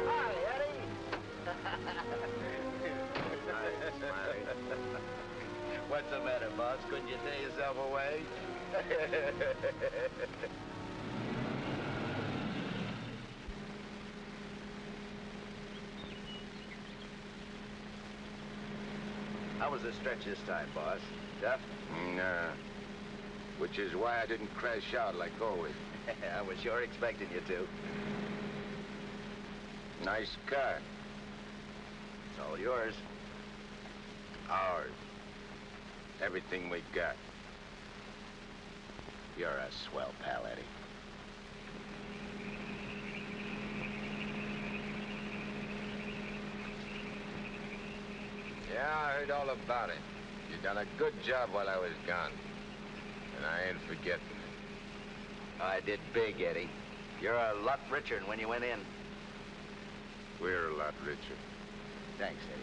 Hi, Eddie. Hi, Smiley. What's the matter, boss? Couldn't you tear yourself away? How was the stretch this time, boss? Tough? Nah. Which is why I didn't crash out like always. I was sure expecting you to. Nice car. It's all yours. Ours. Everything we got. You're a swell pal, Eddie. Yeah, I heard all about it. You done a good job while I was gone. And I ain't forgetting it. I did big, Eddie. You're a lot richer than when you went in. We're a lot richer. Thanks, Eddie.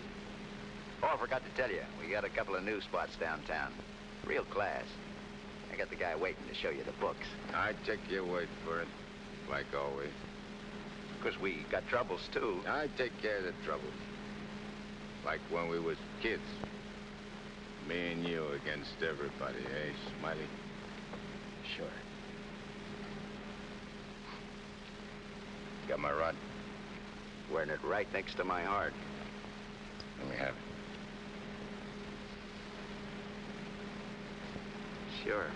Oh, I forgot to tell you, we got a couple of new spots downtown. Real class. I got the guy waiting to show you the books. I take your word for it, like always. Because we got troubles, too. I take care of the troubles. Like when we was kids. Me and you against everybody, eh, Smiley? Sure. Got my rod? Wearing it right next to my heart. Let me have it. Sure.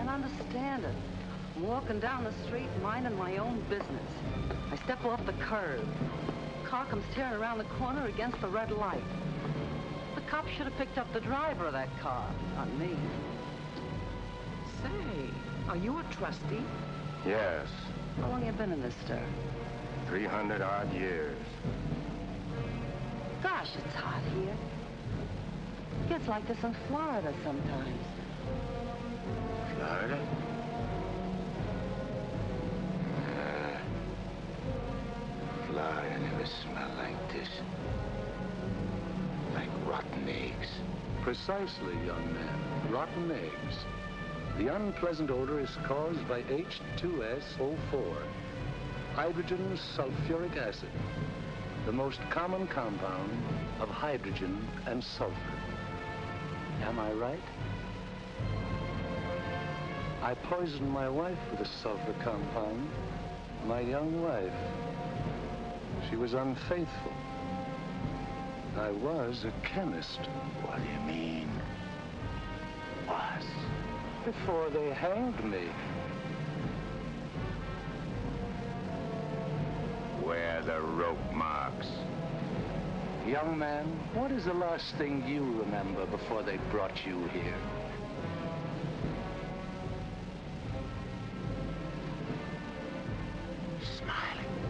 Understand it. I'm walking down the street minding my own business. I step off the curb. Car comes tearing around the corner against the red light. The cop should have picked up the driver of that car, not me. Say, are you a trustee? Yes. How long you been in this stir? 300-odd years. Gosh, it's hot here. It gets like this in Florida sometimes. Florida? Florida never smelled like this. Like rotten eggs. Precisely, young man. Rotten eggs. The unpleasant odor is caused by H2SO4, hydrogen sulfuric acid, the most common compound of hydrogen and sulfur. Am I right? I poisoned my wife with a sulfur compound, my young wife. She was unfaithful. I was a chemist. What do you mean? Was? Before they hanged me. Where are the rope marks? Young man, what is the last thing you remember before they brought you here? Smiling.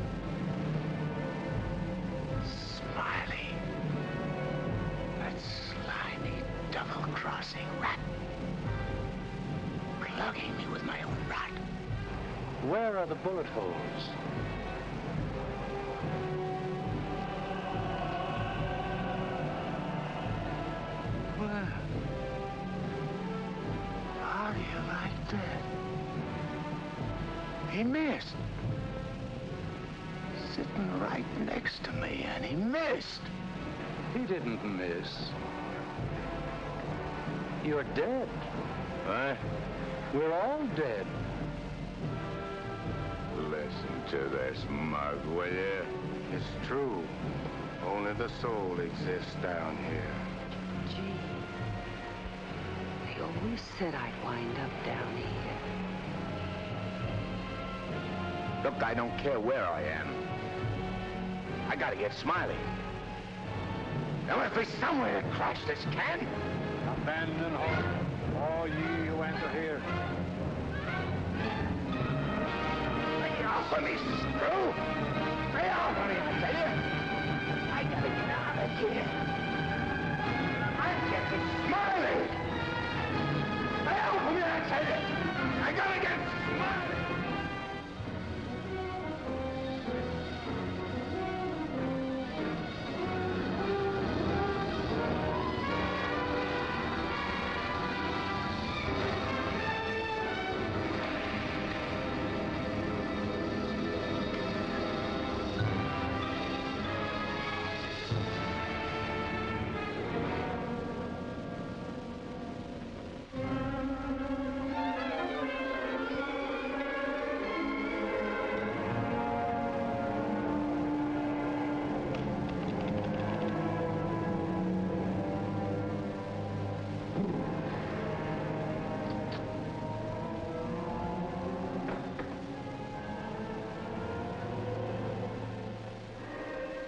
Where are the bullet holes? Well, how do you like that? He missed. Sitting right next to me, and he missed. He didn't miss. You're dead. What? We're all dead. Listen to this mug, will you? It's true. Only the soul exists down here. Gee, they always said I'd wind up down here. Look, I don't care where I am. I gotta get Smiley. There must be somewhere to crash this can. Abandon hope, all ye who enter here. Lay off of me, screw! Lay off of me, I tell you! I gotta get out of here. I'm getting Smiley! Lay off of me, I tell you! I gotta get Smiley!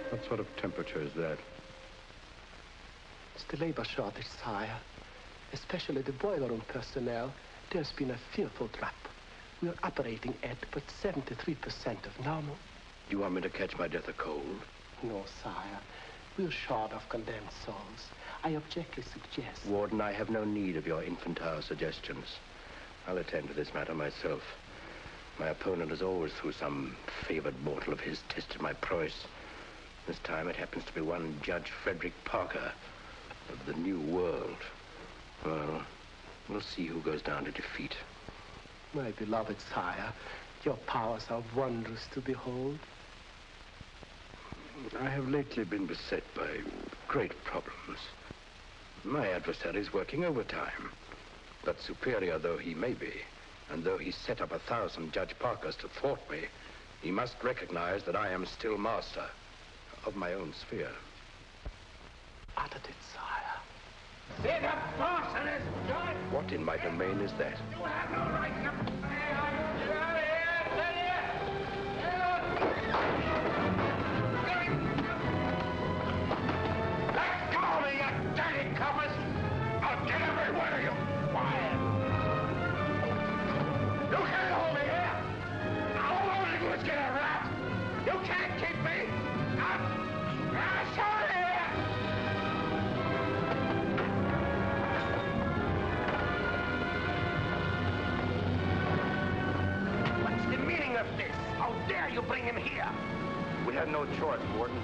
What sort of temperature is that? It's the labor shortage, sire. Especially the boiler room personnel. There's been a fearful drop. We're operating at but 73% of normal. You want me to catch my death of cold? No, sire. We're short of condemned souls. I objectly suggest... Warden, I have no need of your infantile suggestions. I'll attend to this matter myself. My opponent has always, through some favored mortal of his, tested my prowess. This time it happens to be one Judge Frederick Parker of the New World. Well, we'll see who goes down to defeat. My beloved sire, your powers are wondrous to behold. I have lately been beset by great problems. My adversary is working overtime. But superior though he may be, and though he set up 1,000 Judge Parkers to thwart me, he must recognize that I am still master of my own sphere. Uttered it, sire. See the boss and his judge? What in my domain is that? You have no right to... Get out of here, tell you! Let go of me, you dirty coppers! I'll get every one of you quiet! You can't hold me here! All I want to do is get a rat! You can't keep me! I'm sorry! What's the meaning of this? How dare you bring him here? We had no choice, Warden.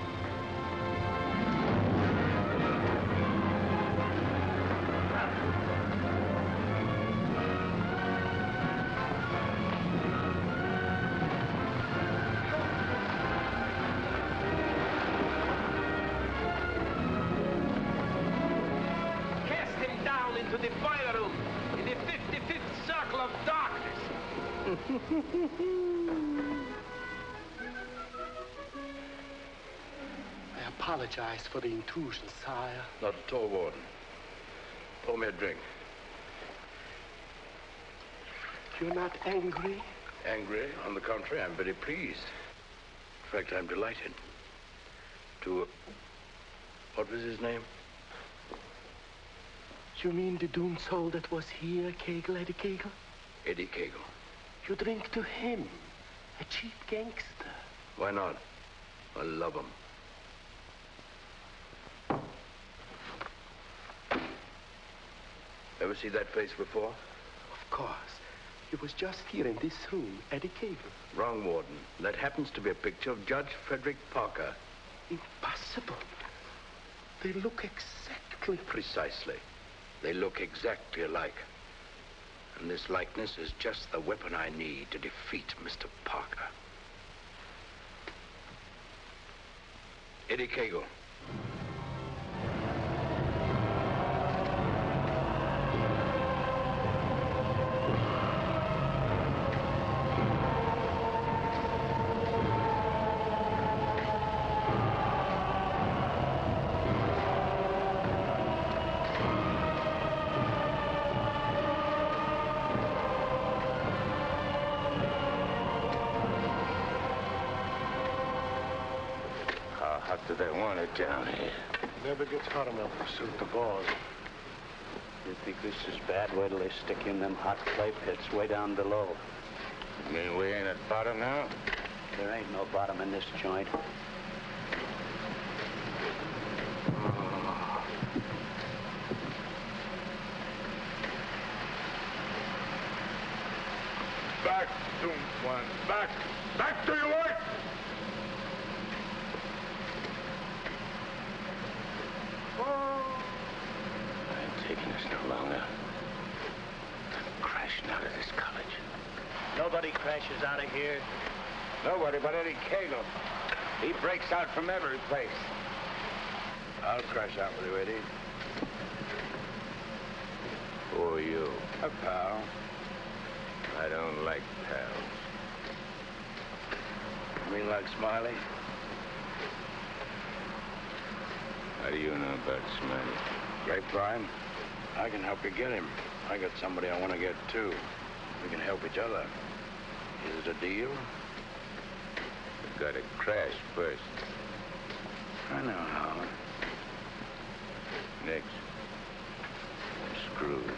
To the boiler room in the 55th circle of darkness. I apologize for the intrusion, sire. Not at all, Warden. Pour me a drink. You're not angry? Angry? On the contrary, I'm very pleased. In fact, I'm delighted. To... what was his name? You mean the doomed soul that was here, Kegel, Eddie Kegel? Eddie Kegel. You drink to him, a cheap gangster. Why not? I love him. Ever see that face before? Of course. He was just here in this room, Eddie Cagle. Wrong, Warden. That happens to be a picture of Judge Frederick Parker. Impossible. They look exactly... Precisely. They look exactly alike. And this likeness is just the weapon I need to defeat Mr. Parker. Eddie Cagle. Do they want it down here? Never gets hot enough to suit the boss. You think this is bad? Wait till they stick you in them hot clay pits way down below. You mean we ain't at bottom now? There ain't no bottom in this joint. Back, one. Back! Back to your work! I ain't taking this no longer. I'm crashing out of this college. Nobody crashes out of here. Nobody but Eddie Cagle. He breaks out from every place. I'll crash out with you, Eddie. Who are you? A pal. I don't like pals. You mean like Smiley? How do you know about Smiley? Grapevine. I can help you get him. I got somebody I want to get, too. We can help each other. Is it a deal? We've got to crash first. I know how. Next, I'm screwed.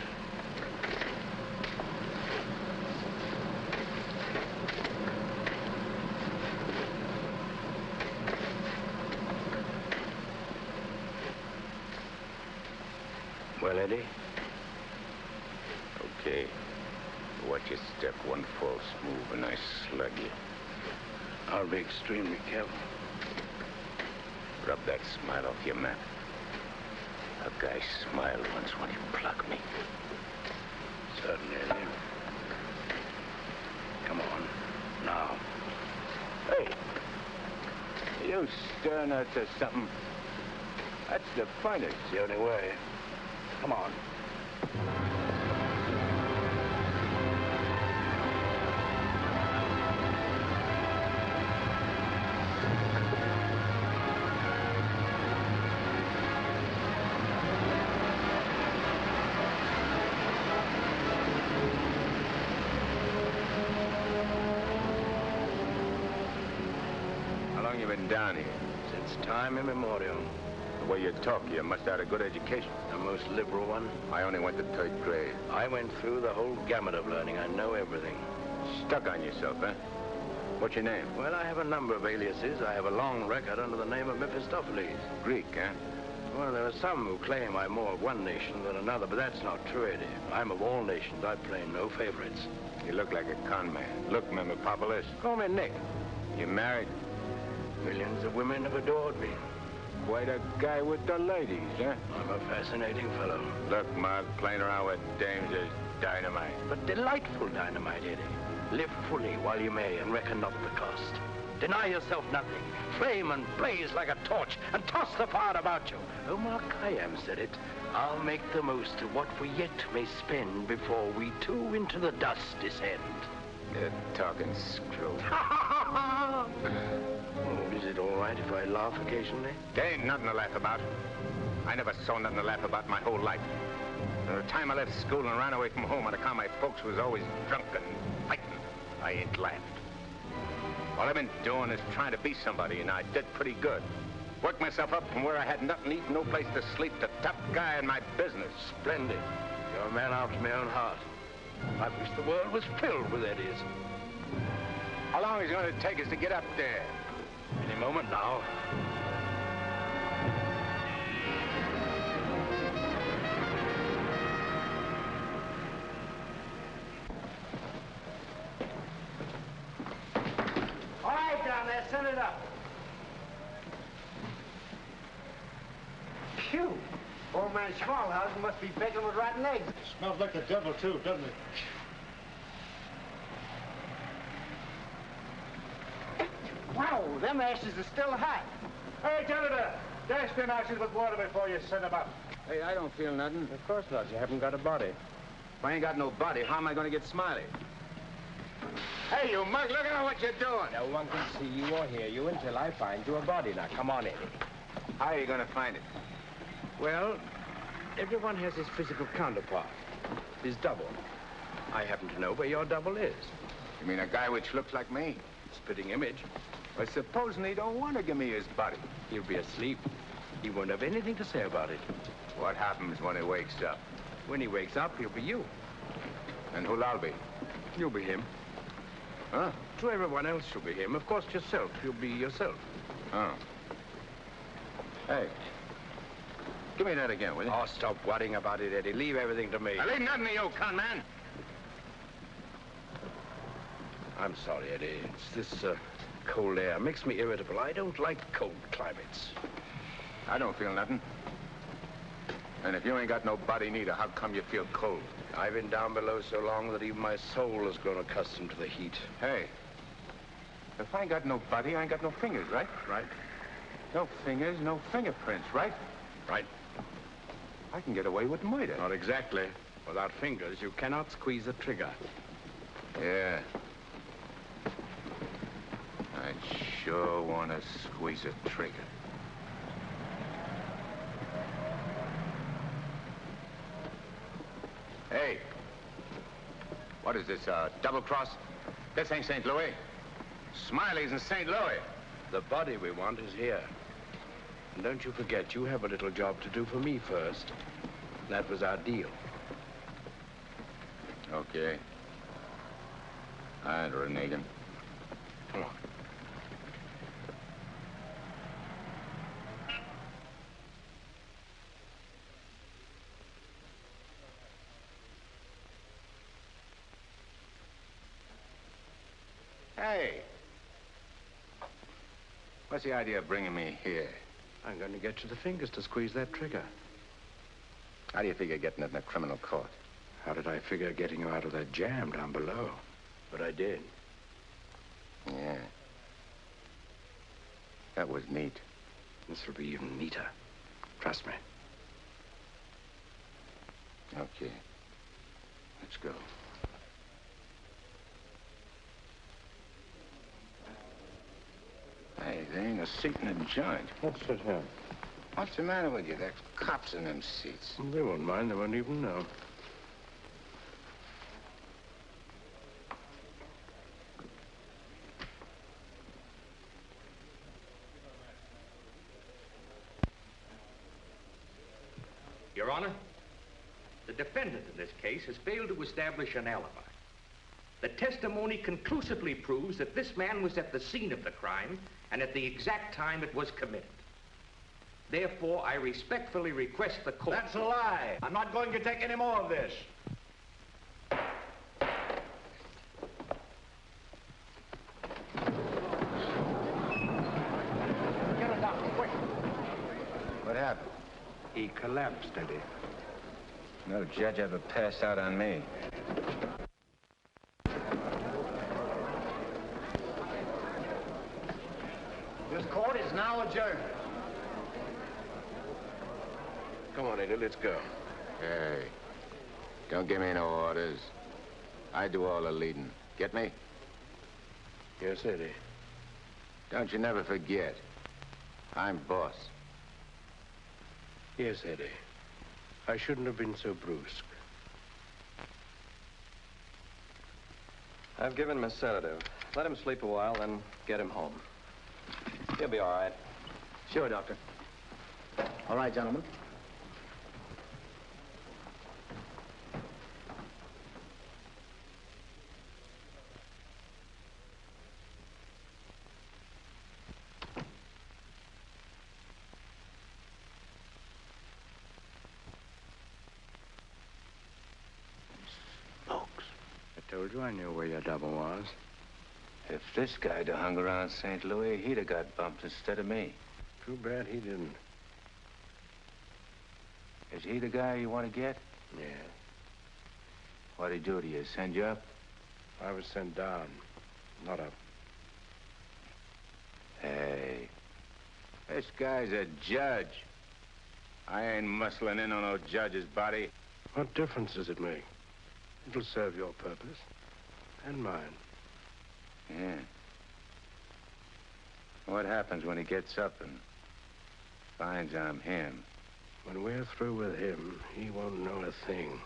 Well, Eddie? Okay. Watch your step. One false move and I slug you. I'll be extremely careful. Rub that smile off your map. A guy smiled once when he plugged me. Certainly, Eddie. Come on. Now. Hey! You stirring us to something? That's the finest. It's the only way. Come on. How long you been down here? Since time immemorial. The way you talk, you must have had a good education. The most liberal one. I only went to 3rd grade. I went through the whole gamut of learning. I know everything. Stuck on yourself, huh? What's your name? Well, I have a number of aliases. I have a long record under the name of Mephistopheles. Greek, huh? Well, there are some who claim I'm more of one nation than another, but that's not true, Eddie. I'm of all nations. I play no favorites. You look like a con man. Look, Mephistopheles. Call me Nick. You married? Millions of women have adored me. Quite a guy with the ladies, huh? I'm a fascinating fellow. Look, Mark, playing around with dames is dynamite. But delightful dynamite, Eddie. Live fully while you may and reckon not the cost. Deny yourself nothing. Flame and blaze like a torch and toss the fire about you. Omar Khayyam said it. I'll make the most of what we yet may spend before we too into the dust descend. You're talking screw. Oh, is it all right if I laugh occasionally? There ain't nothing to laugh about. I never saw nothing to laugh about my whole life. From the time I left school and ran away from home on account my folks was always drunk and fighting, I ain't laughed. All I've been doing is trying to be somebody, and I did pretty good. Worked myself up from where I had nothing to eat, no place to sleep, to top guy in my business. Splendid. You're a man after my own heart. I wish the world was filled with Eddies. How long is it going to take us to get up there? Any moment now. send it up. Phew. Old man Schmalhausen must be baking with rotten eggs. It smells like the devil, too, doesn't it? Wow, them ashes are still hot. Hey, janitor, dash them ashes with water before you send them up. Hey, I don't feel nothing. Of course not. You haven't got a body. If I ain't got no body, how am I going to get Smiley? Hey, you mug, look at what you're doing. No one can see you or hear you until I find you a body. Now, come on, Eddie. How are you going to find it? Well, everyone has his physical counterpart, his double. I happen to know where your double is. You mean a guy which looks like me? Spitting image. But supposing he don't want to give me his body? He'll be asleep. He won't have anything to say about it. What happens when he wakes up? When he wakes up, he'll be you. And who'll I be? You'll be him. Huh? To everyone else, you'll be him. Of course, yourself. You'll be yourself. Oh. Hey. Give me that again, will you? Oh, stop worrying about it, Eddie. Leave everything to me. I leave nothing to you, con man. I'm sorry, Eddie. It's this cold air. Makes me irritable. I don't like cold climates. I don't feel nothing. And if you ain't got no body neither, how come you feel cold? I've been down below so long that even my soul has grown accustomed to the heat. Hey, if I ain't got no body, I ain't got no fingers, right? Right. No fingers, no fingerprints, right? Right. I can get away with murder. Not exactly. Without fingers, you cannot squeeze a trigger. Yeah. I sure want to squeeze a trigger. Hey. What is this, double cross? This ain't St. Louis. Smiley's in St. Louis. The body we want is here. And don't you forget, you have a little job to do for me first. That was our deal. Okay. All right, Renegan. Come on. Hey. What's the idea of bringing me here? I'm going to get you the fingers to squeeze that trigger. How do you figure getting it in a criminal court? How did I figure getting you out of that jam down below? But I did. Yeah. That was neat. This will be even neater. Trust me. Okay. Let's go. Hey, there ain't a seat in the joint. Let's sit here. What's the matter with you? There's cops in them seats. They won't mind. They won't even know. Your Honor, the defendant in this case has failed to establish an alibi. The testimony conclusively proves that this man was at the scene of the crime and at the exact time it was committed. Therefore, I respectfully request the court... That's a lie. I'm not going to take any more of this. Get a doctor, quick. What happened? He collapsed, Eddie. No judge ever passed out on me. This court is now adjourned. Come on, Eddie, let's go. Hey, don't give me no orders. I do all the leading. Get me? Yes, Eddie. Don't you never forget. I'm boss. Yes, Eddie. I shouldn't have been so brusque. I've given him a sedative. Let him sleep a while, then get him home. He'll be all right. Sure, Doctor. All right, gentlemen. I told you I knew where your double was. If this guy'd have hung around St. Louis, he'd have got bumped instead of me. Too bad he didn't. Is he the guy you want to get? Yeah. What'd he do to you? Send you up? I was sent down, not up. Hey, this guy's a judge. I ain't muscling in on no judge's body. What difference does it make? It'll serve your purpose. And mine. Yeah. What happens when he gets up and finds I'm him? When we're through with him, he won't know a thing.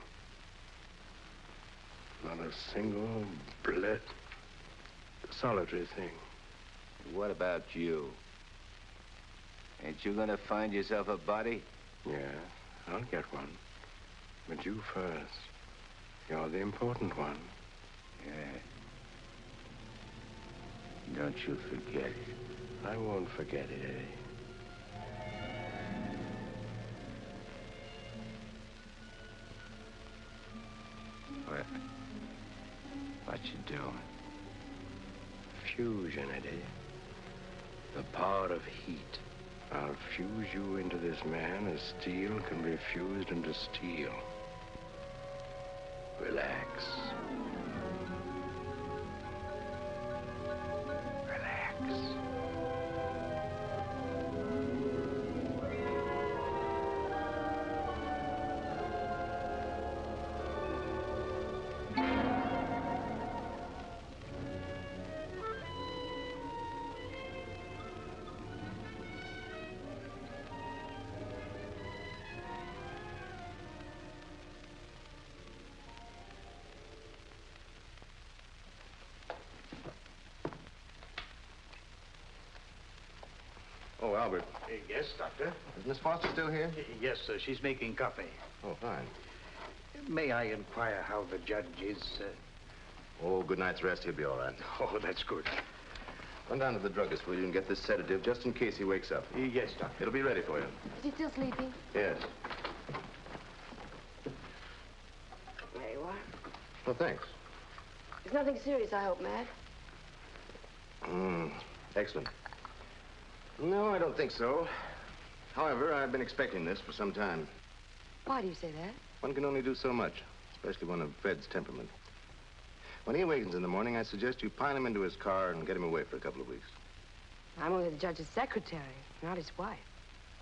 Not a single solitary thing. What about you? Ain't you gonna find yourself a body? Yeah, I'll get one. But you first. You're the important one. Yeah. Don't you forget it. I won't forget it, Eddie. What you doing? Fusion, Eddie. The power of heat. I'll fuse you into this man as steel can be fused into steel. Relax. Relax. Oh, Albert. Yes, Doctor? Is Miss Foster still here? Yes, sir. She's making coffee. Oh, fine. May I inquire how the judge is? Oh, good night's rest. He'll be all right. Oh, that's good. Run down to the druggist, will you, and get this sedative just in case he wakes up. Yes, Doctor. It'll be ready for you. Is he still sleeping? Yes. There you are. Well, thanks. It's nothing serious, I hope, Matt. Excellent. No, I don't think so. However, I've been expecting this for some time. Why do you say that? One can only do so much, especially one of Fred's temperament. When he awakens in the morning, I suggest you pile him into his car and get him away for a couple of weeks. I'm only the judge's secretary, not his wife.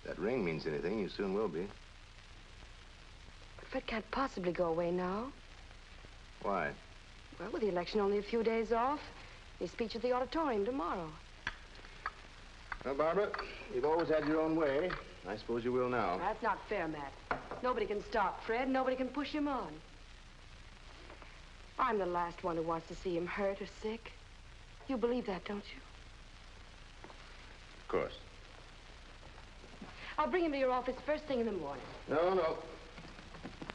If that ring means anything, you soon will be. But Fred can't possibly go away now. Why? Well, with the election only a few days off, his speech at the auditorium tomorrow. Well, Barbara, you've always had your own way. I suppose you will now. That's not fair, Matt. Nobody can stop Fred. Nobody can push him on. I'm the last one who wants to see him hurt or sick. You believe that, don't you? Of course. I'll bring him to your office first thing in the morning. No.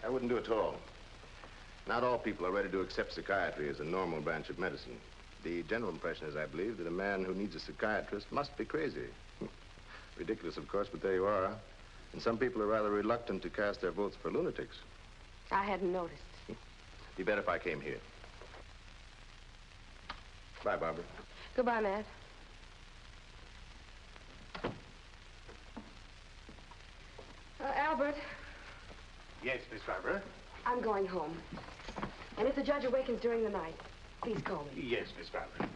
I wouldn't do it at all. Not all people are ready to accept psychiatry as a normal branch of medicine. The general impression is, I believe, that a man who needs a psychiatrist must be crazy. Ridiculous, of course, but there you are. And some people are rather reluctant to cast their votes for lunatics. I hadn't noticed. Be better if I came here. Bye, Barbara. Goodbye, Matt. Albert. Yes, Miss Barbara? I'm going home. And if the judge awakens during the night, please call me. Yes, Miss Barbara.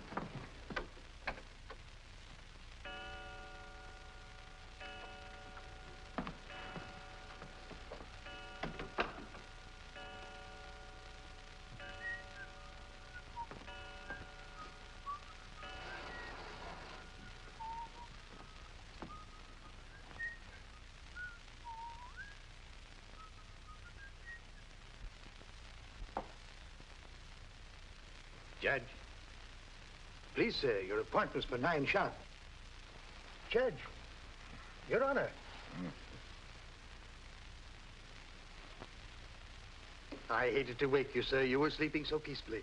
Judge. Please, sir, your appointment's for 9 sharp. Judge. Your Honor. I hated to wake you, sir. You were sleeping so peacefully.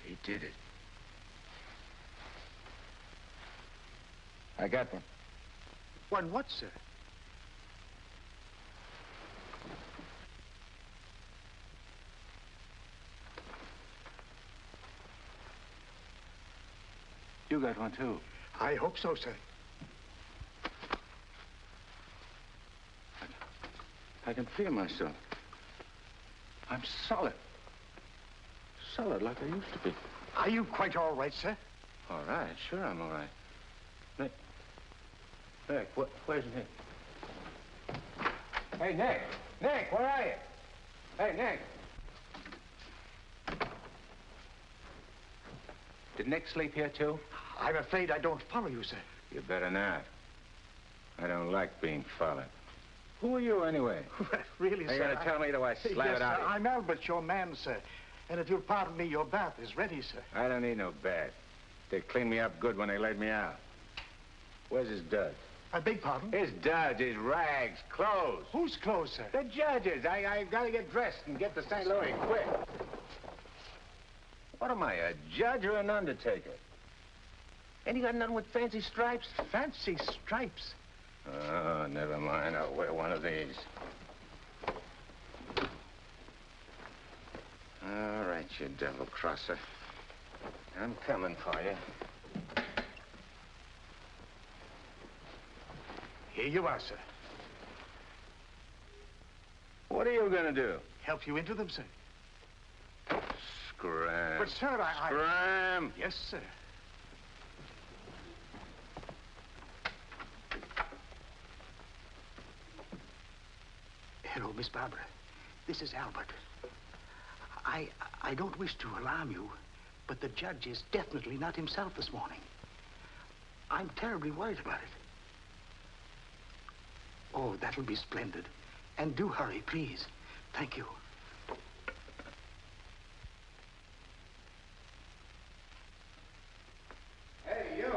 He did it. I got one. One what, sir? You got one, too. I hope so, sir. I can feel myself. I'm solid. Solid like I used to be. Are you quite all right, sir? All right, sure I'm all right. Nick, where's Nick? Hey, Nick! Nick, where are you? Hey, Nick! Did Nick sleep here, too? I'm afraid I don't follow you, sir. You better not. I don't like being followed. Who are you, anyway? Really, sir? You gotta tell me, do I slap yes, it out sir, of you? I'm Albert, your man, sir. And if you'll pardon me, your bath is ready, sir. I don't need no bath. They cleaned me up good when they laid me out. Where's his duds? I beg pardon? His duds, his rags, clothes. Whose clothes, sir? The judge's. I gotta get dressed and get to St. Louis quick. What am I, a judge or an undertaker? Ain't you got nothing with fancy stripes? Fancy stripes? Oh, never mind. I'll wear one of these. All right, you double-crosser. I'm coming for you. Here you are, sir. What are you gonna do? Help you into them, sir. Scram. But, sir, I... Scram! Yes, sir. Hello, Miss Barbara. This is Albert. I don't wish to alarm you, but the judge is definitely not himself this morning. I'm terribly worried about it. Oh, that'll be splendid. And do hurry, please. Thank you. Hey, you!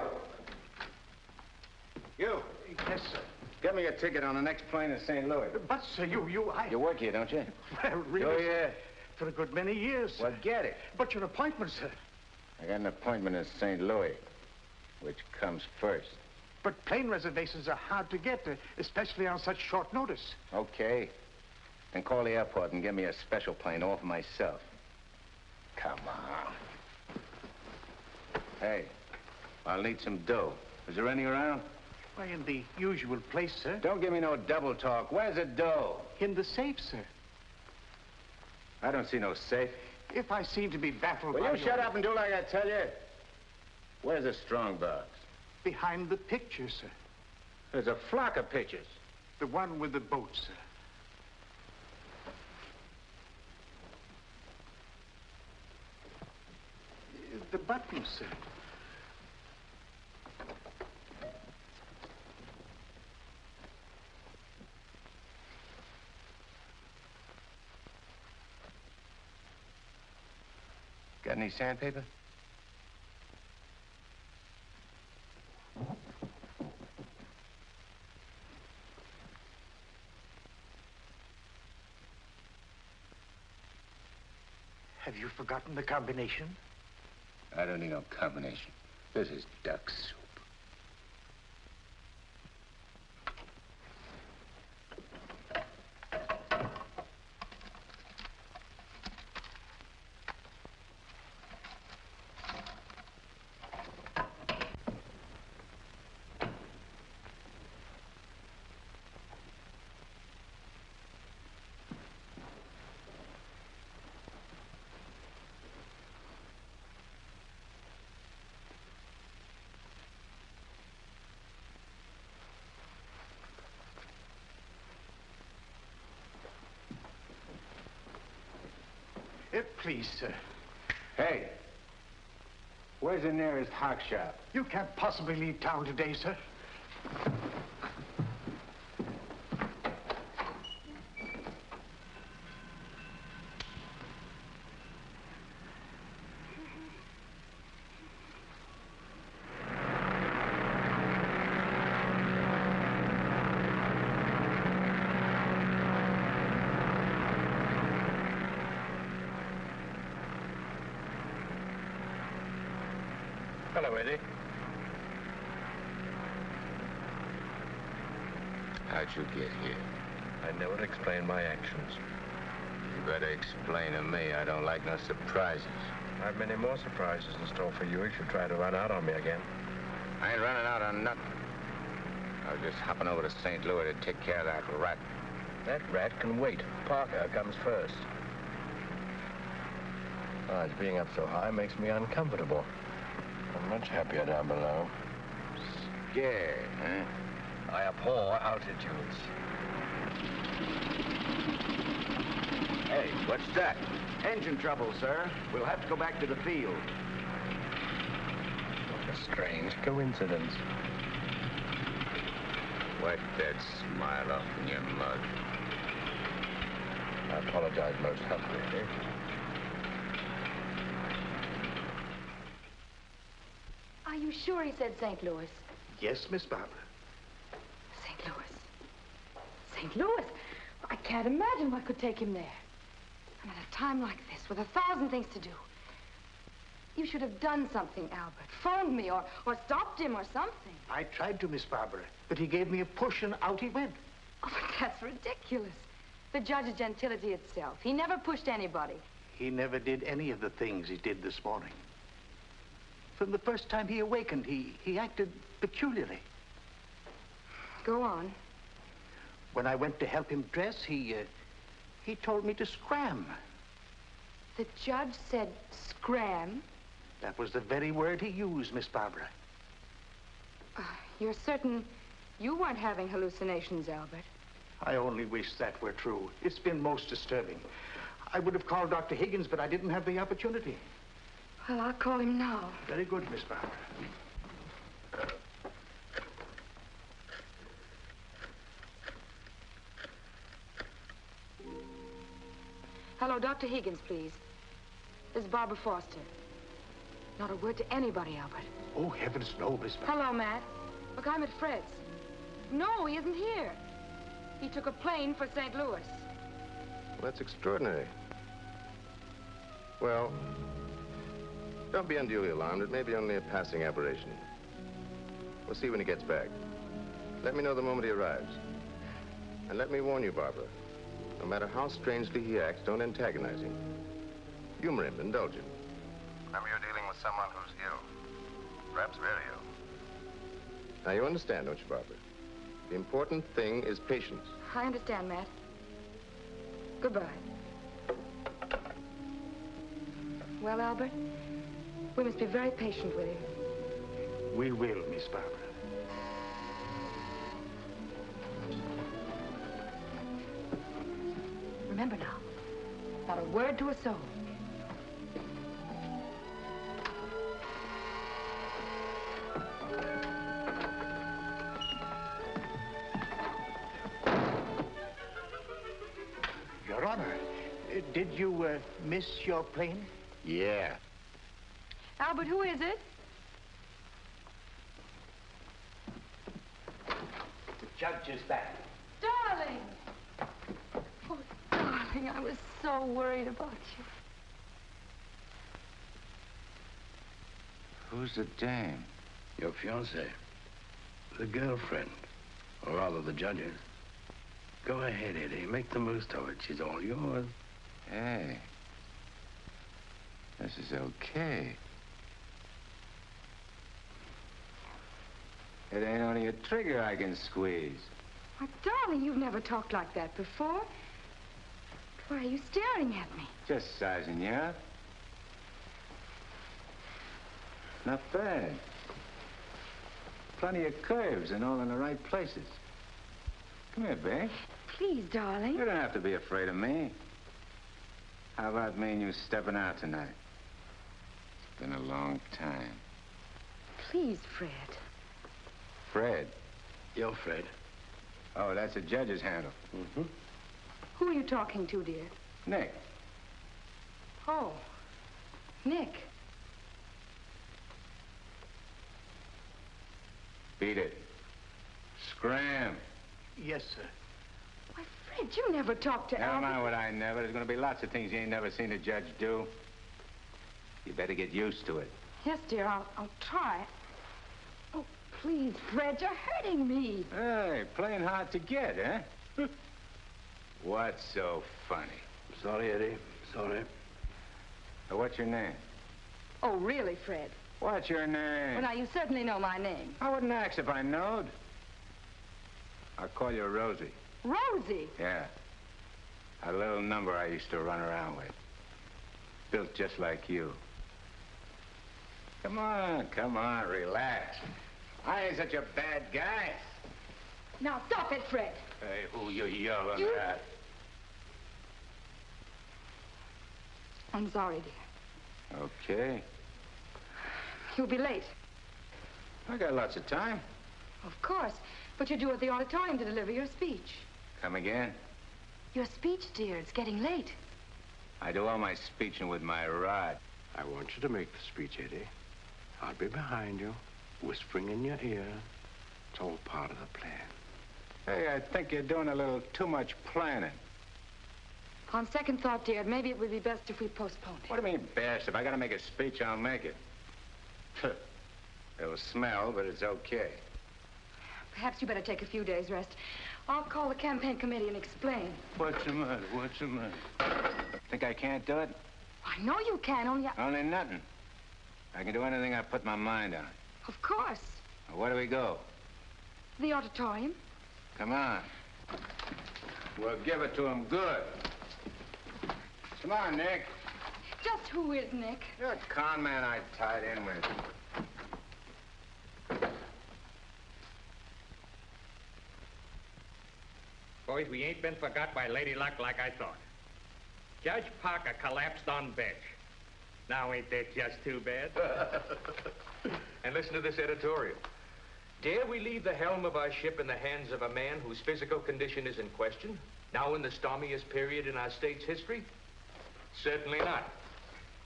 You! Yes, sir. Get me a ticket on the next plane to St. Louis. But, sir, You work here, don't you? Well, really... Oh, yeah. For a good many years, sir. Well, get it. But your appointment, sir. I got an appointment in St. Louis. Which comes first? But plane reservations are hard to get, especially on such short notice. Okay. Then call the airport and get me a special plane all for myself. Come on. Hey, I'll need some dough. Is there any around? Why, in the usual place, sir. Don't give me no double talk. Where's the dough? In the safe, sir. I don't see no safe. If I seem to be baffled Will by you shut up and do like I tell you? Where's the strong box? Behind the picture, sir. There's a flock of pictures. The one with the boat, sir. The button, sir. Got any sandpaper? Have you forgotten the combination? I don't need no combination. This is duck soup. Please, sir. Hey, where's the nearest hock shop? You can't possibly leave town today, sir. Hello, Eddie. How'd you get here? I never explain my actions. You better explain to me. I don't like no surprises. I have many more surprises in store for you if you try to run out on me again. I ain't running out on nothing. I was just hopping over to St. Louis to take care of that rat. That rat can wait. Parker comes first. Besides, being up so high makes me uncomfortable. I'm much happier down below. Scared, huh? I abhor altitudes. Hey, what's that? Engine trouble, sir. We'll have to go back to the field. What a strange coincidence. Wipe that smile off in your mug. I apologize most humbly. Are you sure he said St. Louis? Yes, Miss Barbara. St. Louis. St. Louis? I can't imagine what could take him there. And at a time like this, with 1,000 things to do. You should have done something, Albert. Phoned me or stopped him or something. I tried to, Miss Barbara, but he gave me a push and out he went. Oh, but that's ridiculous. The judge is gentility itself. He never pushed anybody. He never did any of the things he did this morning. From the first time he awakened, he acted peculiarly. Go on. When I went to help him dress, he told me to scram. The judge said scram? That was the very word he used, Miss Barbara. You're certain you weren't having hallucinations, Albert? I only wish that were true. It's been most disturbing. I would have called Dr. Higgins, but I didn't have the opportunity. Well, I'll call him now. Very good, Miss Barbara. Hello, Dr. Higgins, please. This is Barbara Foster. Not a word to anybody, Albert. Oh, heavens, no, Miss Barbara. Hello, Matt. Look, I'm at Fred's. No, he isn't here. He took a plane for St. Louis. Well, that's extraordinary. Well, don't be unduly alarmed. It may be only a passing aberration. We'll see when he gets back. Let me know the moment he arrives. And let me warn you, Barbara, no matter how strangely he acts, don't antagonize him. Humor him, indulge him. Remember, you're dealing with someone who's ill. Perhaps very ill. Now, you understand, don't you, Barbara? The important thing is patience. I understand, Matt. Goodbye. Well, Albert, we must be very patient with him. We will, Miss Barbara. Remember now, not a word to a soul. Your Honor, did you miss your plane? Yeah. Albert, who is it? The judge is back. Darling! Oh, darling, I was so worried about you. Who's the dame? Your fiancée. The girlfriend. Or rather, the judge's. Go ahead, Eddie. Make the most of it. She's all yours. Hey. This is okay. It ain't only a trigger I can squeeze. Why, darling, you've never talked like that before. Why are you staring at me? Just sizing you up. Not bad. Plenty of curves and all in the right places. Come here, babe. Please, darling. You don't have to be afraid of me. How about me and you stepping out tonight? It's been a long time. Please, Fred. Fred? You're Fred. Oh, that's the judge's handle. Mm-hmm. Who are you talking to, dear? Nick. Oh, Nick. Beat it. Scram. Yes, sir. Why, Fred, you never talked to Never Albert. mind what I never. There's going to be lots of things you ain't never seen a judge do. You better get used to it. Yes, dear, I'll try. Oh, Please, Fred, you're hurting me. Hey, playing hard to get, huh? What's so funny? Sorry, Eddie. Sorry. What's your name? Oh, really, Fred? What's your name? Well, now, you certainly know my name. I wouldn't ask if I knowed. I'll call you Rosie. Rosie? Yeah. A little number I used to run around with. Built just like you. Come on, relax. I ain't such a bad guy. Now, stop it, Fred. Hey, who you yelling at? I'm sorry, dear. Okay. You'll be late. I got lots of time. Of course. But you're due at the auditorium to deliver your speech. Come again? Your speech, dear. It's getting late. I do all my speeching with my rod. I want you to make the speech, Eddie. I'll be behind you, whispering in your ear. It's all part of the plan. Hey, I think you're doing a little too much planning. On second thought, dear, maybe it would be best if we postponed it. What do you mean, best? If I gotta make a speech, I'll make it. It'll smell, but it's okay. Perhaps you better take a few days' rest. I'll call the campaign committee and explain. What's the matter? What's the matter? Think I can't do it? I know you can, Only nothing. I can do anything I put my mind on. Of course. Well, where do we go? The auditorium. Come on. We'll give it to him good. Come on, Nick. Just who is Nick? You're a con man I tied in with. Boys, we ain't been forgot by Lady Luck like I thought. Judge Parker collapsed on bench. Now ain't that just too bad? And listen to this editorial. Dare we leave the helm of our ship in the hands of a man whose physical condition is in question, now in the stormiest period in our state's history? Certainly not.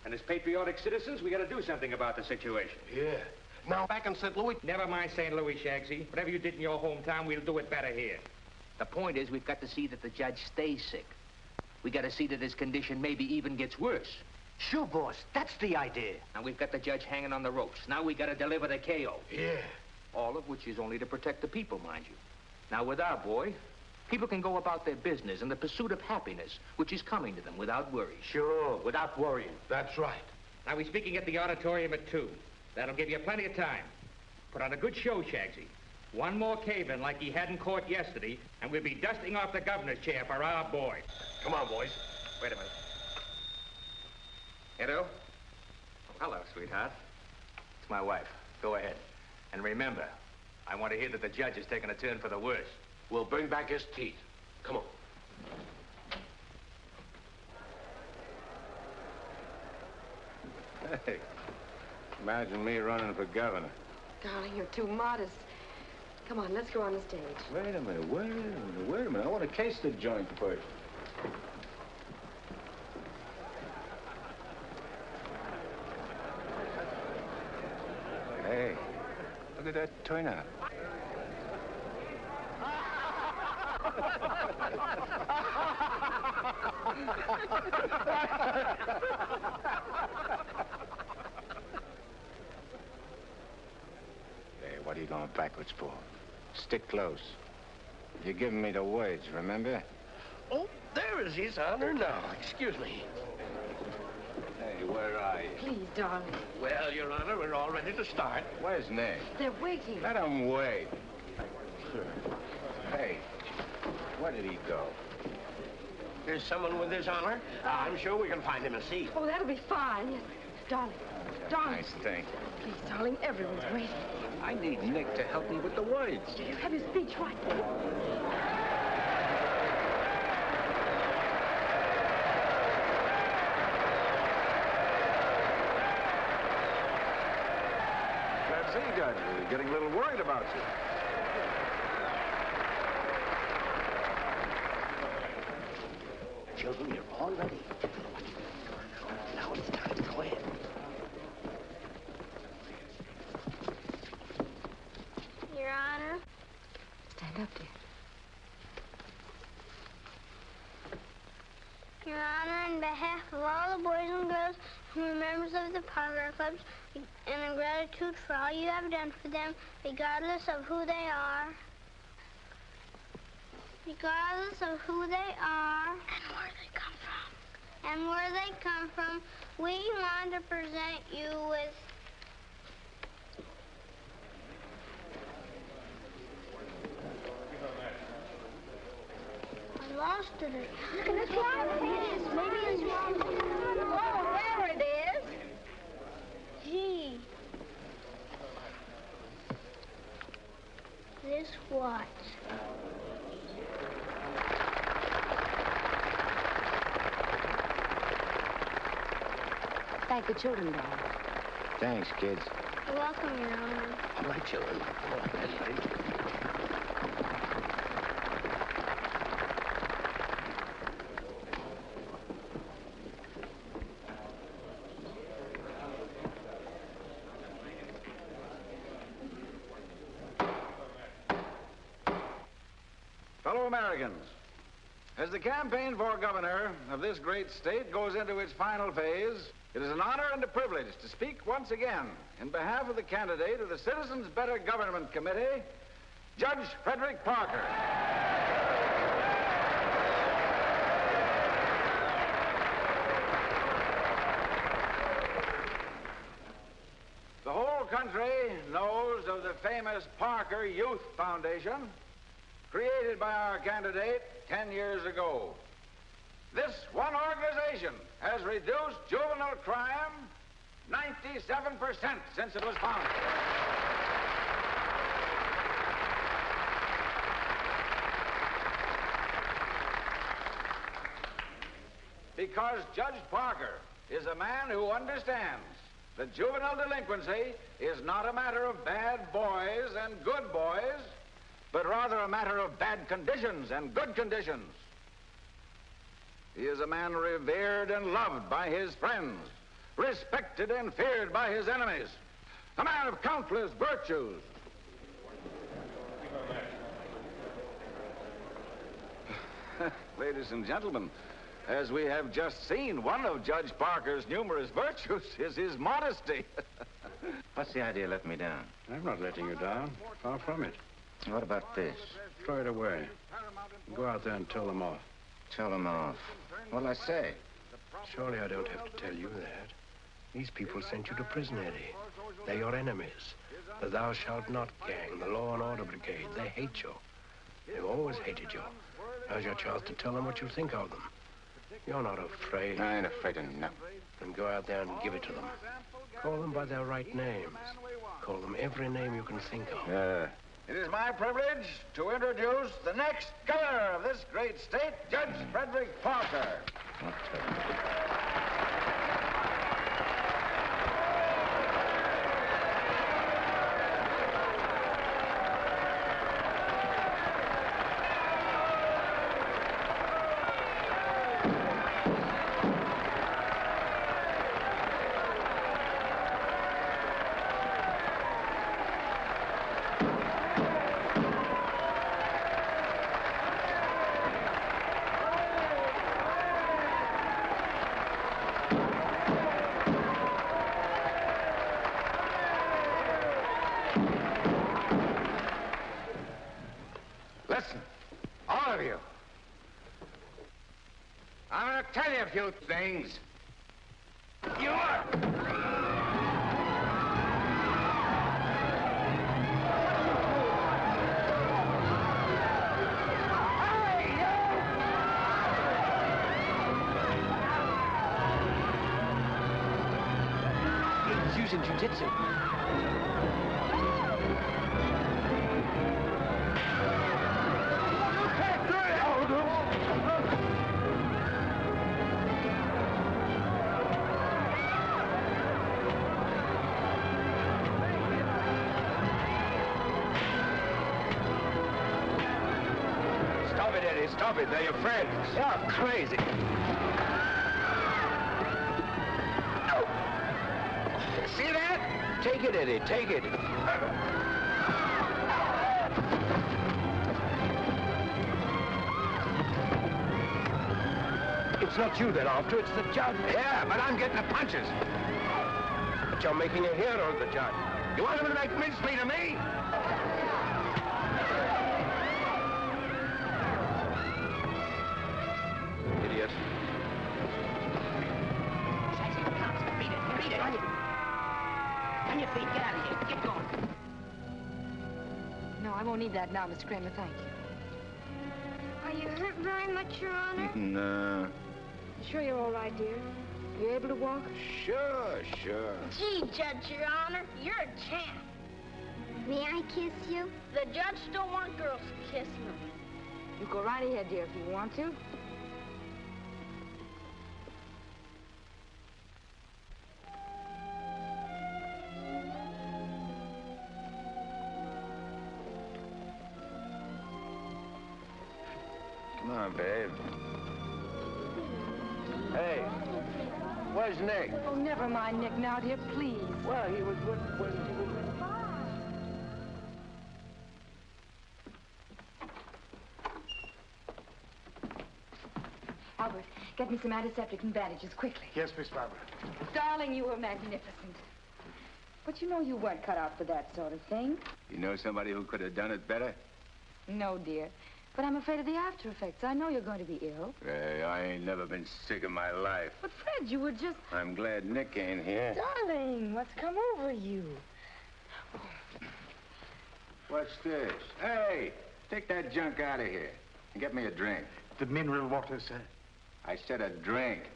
And as patriotic citizens, we gotta do something about the situation. Yeah. Now, back in St. Louis... Never mind St. Louis, Shagsy. Whatever you did in your hometown, we'll do it better here. The point is, we've got to see that the judge stays sick. We got to see that his condition maybe even gets worse. Sure, boss. That's the idea. And we've got the judge hanging on the ropes. Now we got to deliver the KO. Yeah. All of which is only to protect the people, mind you. Now, with our boy, people can go about their business in the pursuit of happiness, which is coming to them without worry. Sure, without worrying. That's right. Now, we're speaking at the auditorium at 2. That'll give you plenty of time. Put on a good show, Shagsy. One more cave-in like he had in court yesterday, and we'll be dusting off the governor's chair for our boy. Come on, boys. Wait a minute. Edo? Oh, hello, sweetheart. It's my wife. Go ahead. And remember, I want to hear that the judge is taking a turn for the worse. We'll bring back his teeth. Come on. Hey, imagine me running for governor. Darling, you're too modest. Come on, let's go on the stage. Wait a minute. I want to case the joint first. Hey, look at that turnout. Hey, what are you going backwards for? Stick close. You're giving me the words, remember? Oh, there is his honor now. Excuse me. Hey, where are you? Please, darling. Well, Your Honor, we're all ready to start. Where's Nick? They're waiting. Let him wait. Hey, where did he go? There's someone with his honor. I'm sure we can find him a seat. Oh, that'll be fine. Yes. Darling. Darling. Nice thing. Please, darling, everyone's waiting. I need Nick to help me with the words. Do you have your speech right? That's it, Judge. We're getting a little worried about you. Children, you're all ready. Now it's time. Go ahead. Your Honor. Stand up, dear. Your Honor, on behalf of all the boys and girls We're members of the Parker Clubs, and in gratitude for all you have done for them, regardless of who they are. Regardless of who they are. And where they come from. And where they come from, we want to present you with... I lost it. Look at this one. Maybe it's wrong. Oh, there it is. Gee. This what? Thank the children, Dad. Thanks, kids. You're welcome, Your Honor. All right, children. All right, that's right. Fellow Americans, as the campaign for governor of this great state goes into its final phase, it is an honor and a privilege to speak once again in behalf of the candidate of the Citizens Better Government Committee, Judge Frederick Parker. The whole country knows of the famous Parker Youth Foundation, created by our candidate 10 years ago. This one organization has reduced juvenile crime 97% since it was founded. Because Judge Parker is a man who understands that juvenile delinquency is not a matter of bad boys and good boys, but rather a matter of bad conditions and good conditions. He is a man revered and loved by his friends, respected and feared by his enemies, a man of countless virtues. Ladies and gentlemen, as we have just seen, one of Judge Parker's numerous virtues is his modesty. What's the idea of letting me down? I'm not letting you down. Far from it. What about this? Throw it away. Go out there and tell them off. Tell them off. What'll I say? Surely I don't have to tell you that. These people sent you to prison, Eddie. They're your enemies. The Thou Shalt Not gang, the Law and Order Brigade. They hate you. They've always hated you. Now's your chance to tell them what you think of them. You're not afraid. I ain't afraid of nothing. Then go out there and give it to them. Call them by their right names. Call them every name you can think of. It is my privilege to introduce the next governor of this great state, Judge Frederick Parker. Listen, all of you. I'm going to tell you a few things. You are... He's using jiu-jitsu. Stop it, Eddie. Stop it. They're your friends. You're crazy. See that? Take it, Eddie. Take it. It's It's not you they're after, it's the judge. Yeah, but I'm getting the punches. But you're making a hero of the judge. You want him to make mincemeat of me? Idiot. Beat it. On your feet, get out of here. Get going. No, I won't need that now, Mr. Kramer, thank you. Are you hurt very much, Your Honor? No. Sure you're all right, dear? You able to walk? Sure. Gee, Judge, Your Honor, you're a champ. May I kiss you? The judge don't want girls kissing him. You go right ahead, dear, if you want to. Come on, babe. Hey, where's Nick? Oh, never mind Nick now, dear, please. Well, he was with... Albert, get me some antiseptic and bandages, quickly. Yes, Miss Barbara. Darling, you were magnificent. But you know you weren't cut out for that sort of thing. You know somebody who could have done it better? No, dear. But I'm afraid of the after effects. I know you're going to be ill. Hey, I ain't never been sick in my life. But, Fred, you were just... I'm glad Nick ain't here. Darling, what's come over you? What's this? Hey, take that junk out of here and get me a drink. The mineral water, sir. I said a drink.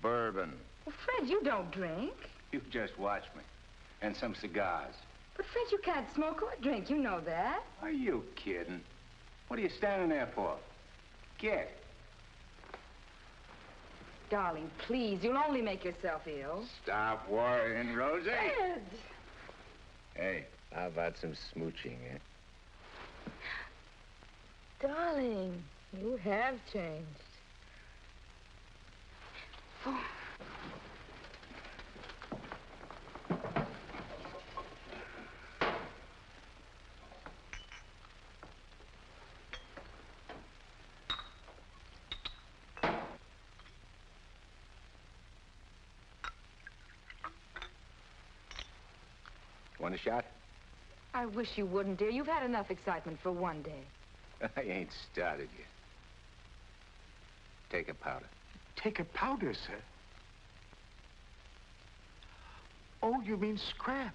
Bourbon. Well, Fred, you don't drink. You just watch me. And some cigars. But, Fred, you can't smoke or drink. You know that. Are you kidding? What are you standing there for? Get. Darling, please, you'll only make yourself ill. Stop worrying, Rosie. Fred! Hey, how about some smooching, eh? Darling, you have changed. Oh. Want a shot? I wish you wouldn't, dear. You've had enough excitement for one day. I ain't started yet. Take a powder. Take a powder, sir? Oh, you mean scram?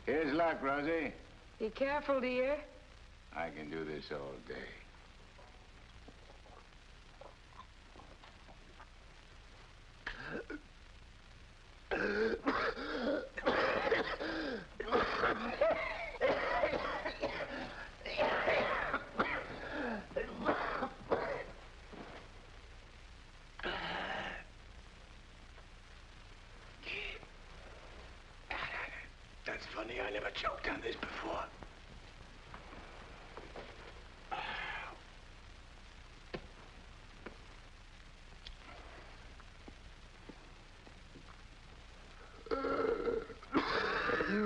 Here's luck, Rosie. Be careful, dear. I can do this all day. That's funny. I never choked on this before.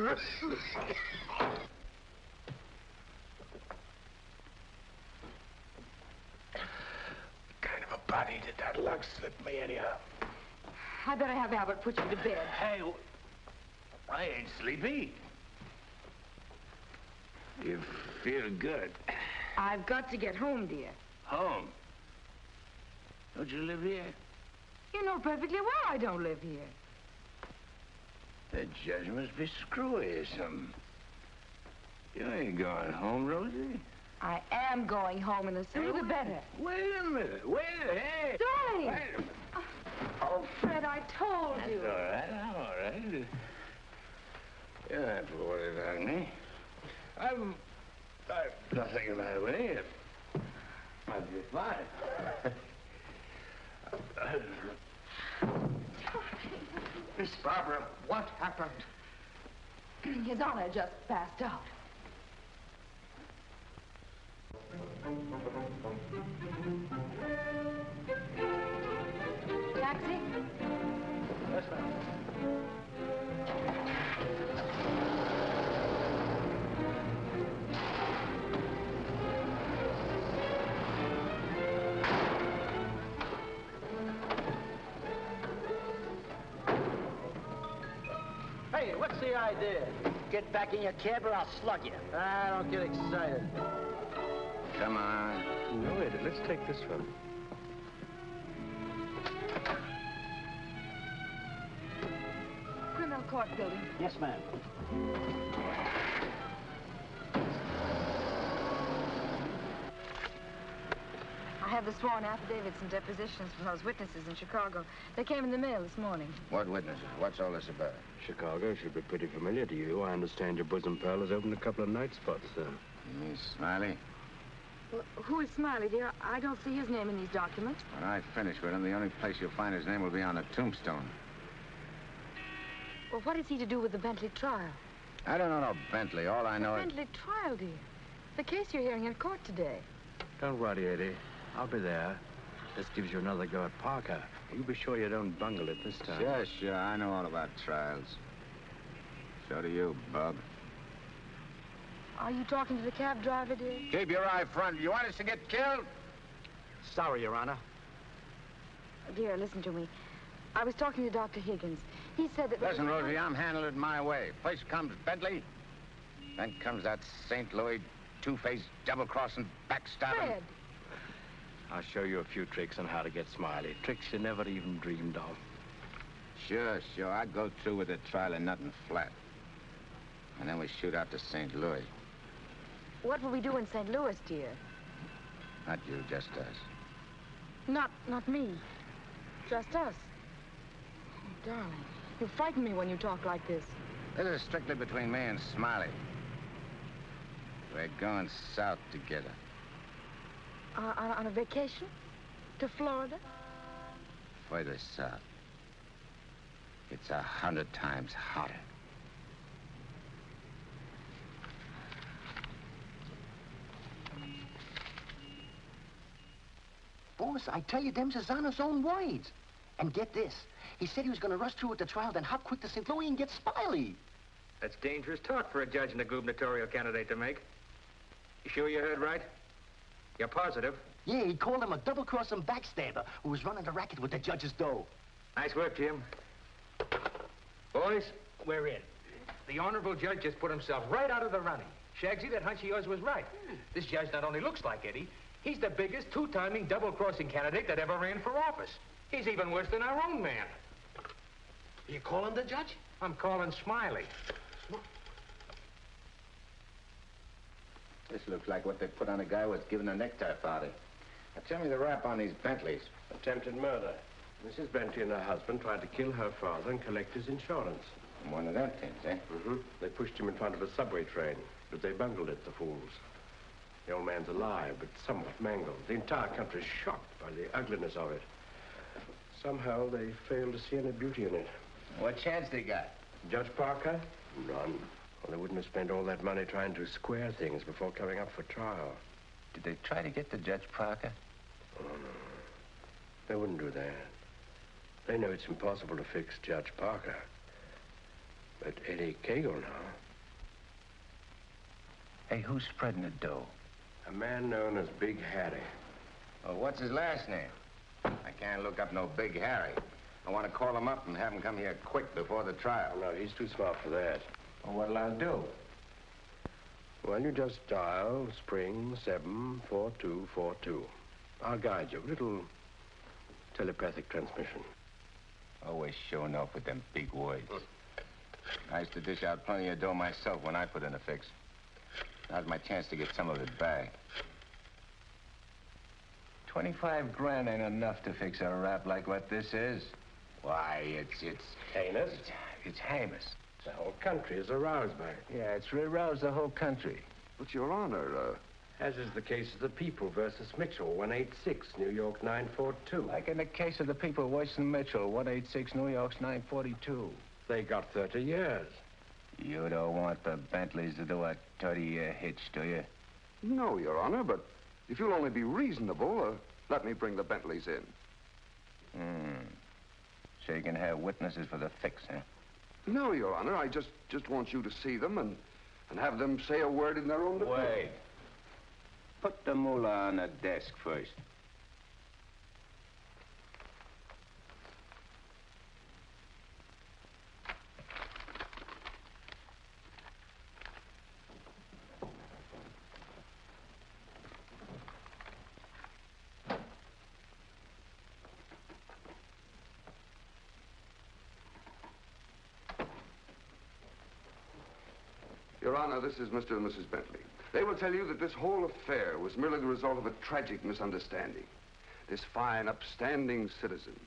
What kind of a body did that lug slip me anyhow? I better have Albert put you to bed. Hey, I ain't sleepy. You feel good. I've got to get home, dear. Home? Don't you live here? You know perfectly well I don't live here. The judge must be screwy or something. You ain't going home, Rosie. I am going home, and the sooner the better. Wait a minute. Hey. Darling! Wait a minute. Oh, Fred, I told you. That's all right. I'm all right. You don't have to worry about me. I've nothing the matter with me. I'll be fine. Miss Barbara, what happened? His Honor just passed out. Taxi? Yes, ma'am. Hey, what's the idea? Get back in your cab or I'll slug you. Ah, don't get excited. Come on. No, Eddie, let's take this one. Criminal court building. Yes, ma'am. I have the sworn affidavits and depositions from those witnesses in Chicago. They came in the mail this morning. What witnesses? What's all this about? Chicago should be pretty familiar to you. I understand your bosom pal has opened a couple of night spots there. You mean Smiley? Well, who is Smiley, dear? I don't see his name in these documents. When I finish with him, the only place you'll find his name will be on a tombstone. Well, what is he to do with the Bentley trial? I don't know no Bentley. All I know is... Bentley trial, dear. The case you're hearing in court today. Don't worry, Eddie. I'll be there. This gives you another go at Parker. You be sure you don't bungle it this time. Sure. I know all about trials. So do you, Bub. Are you talking to the cab driver, dear? Keep your eye front. You want us to get killed? Sorry, Your Honor. Dear, listen to me. I was talking to Dr. Higgins. He said that... Listen, Rosie, I'm handling it my way. First comes Bentley. Then comes that St. Louis two-faced, double-crossing, backstabbing... Fred! I'll show you a few tricks on how to get Smiley. Tricks you never even dreamed of. Sure. I'd go through with the trial and nothing flat. And then we shoot out to St. Louis. What will we do in St. Louis, dear? Not you, just us. Not me. Just us. Oh, darling, you frighten me when you talk like this. This is strictly between me and Smiley. We're going south together. On a vacation? To Florida? Further south. It's 100 times hotter. Boss, I tell you, them's his honor's own words. And get this. He said he was going to rush through with the trial, then hop quick to St. Louis and get Smiley. That's dangerous talk for a judge and a gubernatorial candidate to make. You sure you heard right? You're positive? Yeah, he called him a double-crossing backstabber who was running the racket with the judge's dough. Nice work, Jim. Boys, we're in. The honorable judge just put himself right out of the running. Shagsy, that hunch of yours was right. This judge not only looks like Eddie, he's the biggest two-timing double-crossing candidate that ever ran for office. He's even worse than our own man. You calling the judge? I'm calling Smiley. This looks like what they put on a guy who was given a necktie party. Now, tell me the rap on these Bentleys. Attempted murder. Mrs. Bentley and her husband tried to kill her father and collect his insurance. One of them things, eh? Mm-hmm. They pushed him in front of a subway train, but they bungled it, the fools. The old man's alive, but somewhat mangled. The entire country's shocked by the ugliness of it. Somehow they failed to see any beauty in it. What chance they got? Judge Parker? None. Well, they wouldn't have spent all that money trying to square things before coming up for trial. Did they try to get to Judge Parker? Oh, no. They wouldn't do that. They know it's impossible to fix Judge Parker. But Eddie Cagle now. Hey, who's spreading the dough? A man known as Big Harry. Well, what's his last name? I can't look up no Big Harry. I want to call him up and have him come here quick before the trial. No, he's too smart for that. Well, what'll I do? Well, you just dial spring 74242. I'll guide you. A little telepathic transmission. Always showing off with them big words. I used to dish out plenty of dough myself when I put in a fix. Now's my chance to get some of it back. 25 grand ain't enough to fix a rap like what this is. Why, it's heinous. It's heinous. The whole country is aroused by it. Yeah, it's aroused the whole country. But, Your Honor, as is the case of the People versus Mitchell, 186, New York 942. Like in the case of the People, Weston Mitchell, 186, New York's 942. They got 30 years. You don't want the Bentleys to do a 30-year hitch, do you? No, Your Honor, but if you'll only be reasonable, let me bring the Bentleys in. So you can have witnesses for the fix, huh? No, Your Honor, I just want you to see them and have them say a word in their own defense. Wait. Put the moolah on the desk first. Your Honor, this is Mr. and Mrs. Bentley. They will tell you that this whole affair was merely the result of a tragic misunderstanding. This fine, upstanding citizen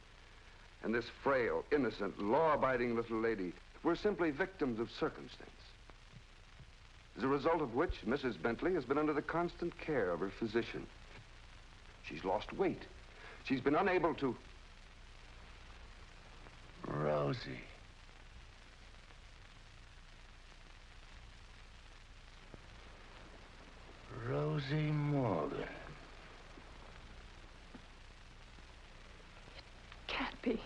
and this frail, innocent, law-abiding little lady were simply victims of circumstance. As a result of which, Mrs. Bentley has been under the constant care of her physician. She's lost weight. She's been unable to... Rosie. Rosie Morgan. Can't be.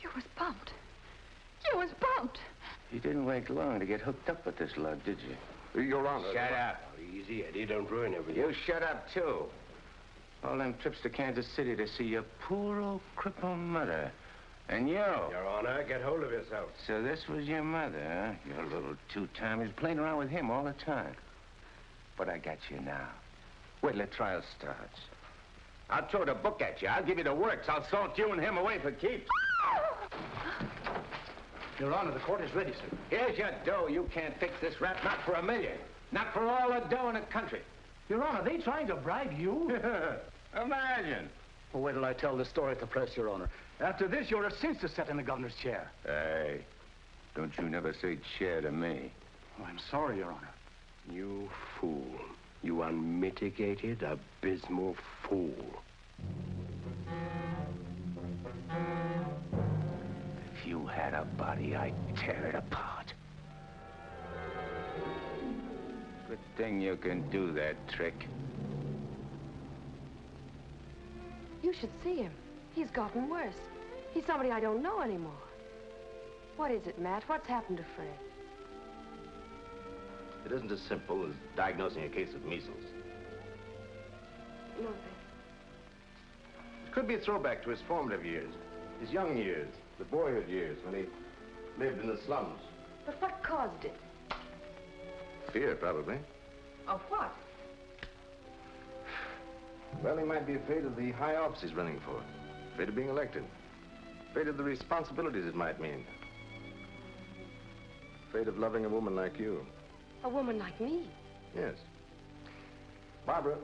You was bumped. You was bumped. You didn't wait long to get hooked up with this lug, did you? Your Honor... Shut up. Easy, Eddie. Don't ruin everything. You shut up, too. All them trips to Kansas City to see your poor old crippled mother. And you. Your Honor, get hold of yourself. So this was your mother, huh? Your little two-timers playing around with him all the time. But I got you now. Wait till the trial starts. I'll throw the book at you. I'll give you the works. I'll salt you and him away for keeps. Your Honor, the court is ready, sir. Here's your dough. You can't fix this rap, not for $1 million. Not for all the dough in the country. Your Honor, they trying to bribe you? Imagine. Well, wait till I tell the story at the press, Your Honor. After this, you're a cinch to sit in the governor's chair. Hey, don't you never say chair to me. Oh, I'm sorry, Your Honor. You fool. You unmitigated, abysmal fool. If you had a body, I'd tear it apart. Good thing you can do that trick. You should see him. He's gotten worse. He's somebody I don't know anymore. What is it, Matt? What's happened to Fred? It isn't as simple as diagnosing a case of measles. No, It could be a throwback to his formative years, his young years, the boyhood years when he lived in the slums. but what caused it? Fear, probably. Of what? Well, he might be afraid of the high office he's running for. Afraid of being elected. Afraid of the responsibilities it might mean. Afraid of loving a woman like you. A woman like me? Yes. Barbara,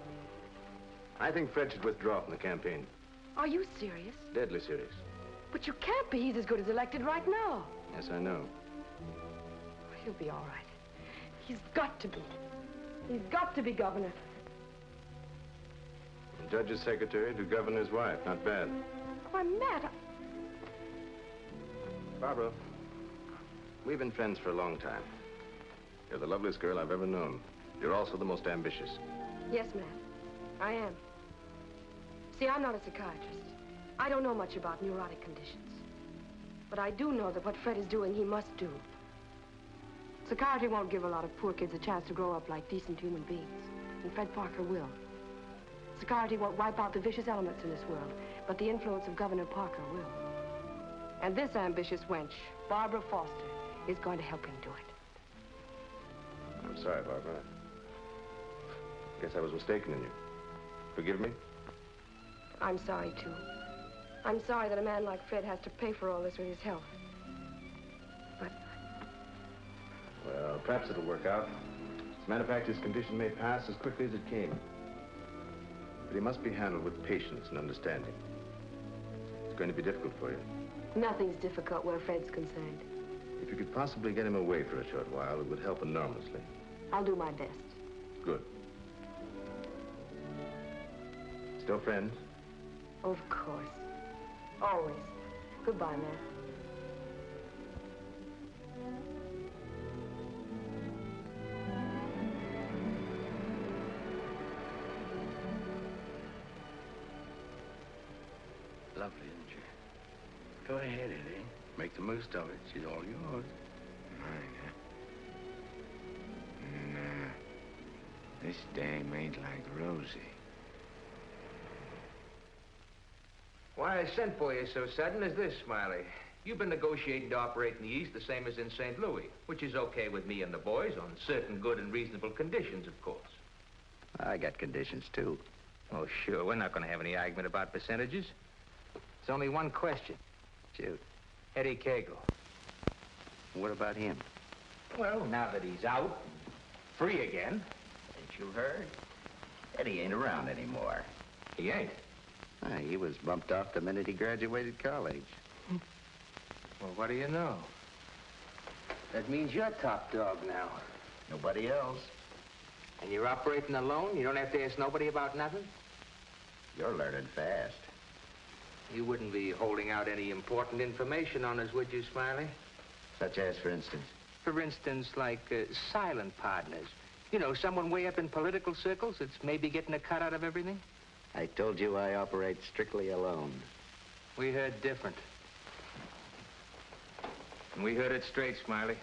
I think Fred should withdraw from the campaign. Are you serious? Deadly serious. But you can't be. He's as good as elected right now. Yes, I know. He'll be all right. He's got to be. He's got to be governor. From judge's secretary to governor's wife. Not bad. Why, Matt, Barbara, we've been friends for a long time. You're the loveliest girl I've ever known. You're also the most ambitious. Yes, Matt, I am. See, I'm not a psychiatrist. I don't know much about neurotic conditions. But I do know that what Fred is doing, he must do. Psychiatry won't give a lot of poor kids a chance to grow up like decent human beings. And Fred Parker will. Psychiatry won't wipe out the vicious elements in this world, but the influence of Governor Parker will. And this ambitious wench, Barbara Foster, is going to help him do it. I'm sorry, Barbara. I guess I was mistaken in you. Forgive me? I'm sorry, too. I'm sorry that a man like Fred has to pay for all this with his health. But... Well, perhaps it'll work out. As a matter of fact, his condition may pass as quickly as it came. But he must be handled with patience and understanding. It's going to be difficult for you. Nothing's difficult where Fred's concerned. If you could possibly get him away for a short while, it would help enormously. I'll do my best. Good. Still friends? Of course. Always. Goodbye, Matt. Lovely, isn't she? Go ahead, Eddie. Make the most of it. She's all yours. Mine, huh? Nah. This dame ain't like Rosie. Why I sent for you so sudden is this, Smiley. You've been negotiating to operate in the East the same as in St. Louis, which is okay with me and the boys on certain good and reasonable conditions, of course. I got conditions, too. Oh, sure. We're not going to have any argument about percentages. It's only one question. Shoot. Eddie Cagle. What about him? Well, now that he's out, free again. Ain't you heard? Eddie ain't around anymore. He ain't. He was bumped off the minute he graduated college. Well, what do you know? That means you're top dog now. Nobody else. And you're operating alone? You don't have to ask nobody about nothing? You're learning fast. You wouldn't be holding out any important information on us, would you, Smiley? Such as, for instance? For instance, like silent partners. You know, someone way up in political circles that's maybe getting a cut out of everything. I told you I operate strictly alone. We heard different. And we heard it straight, Smiley.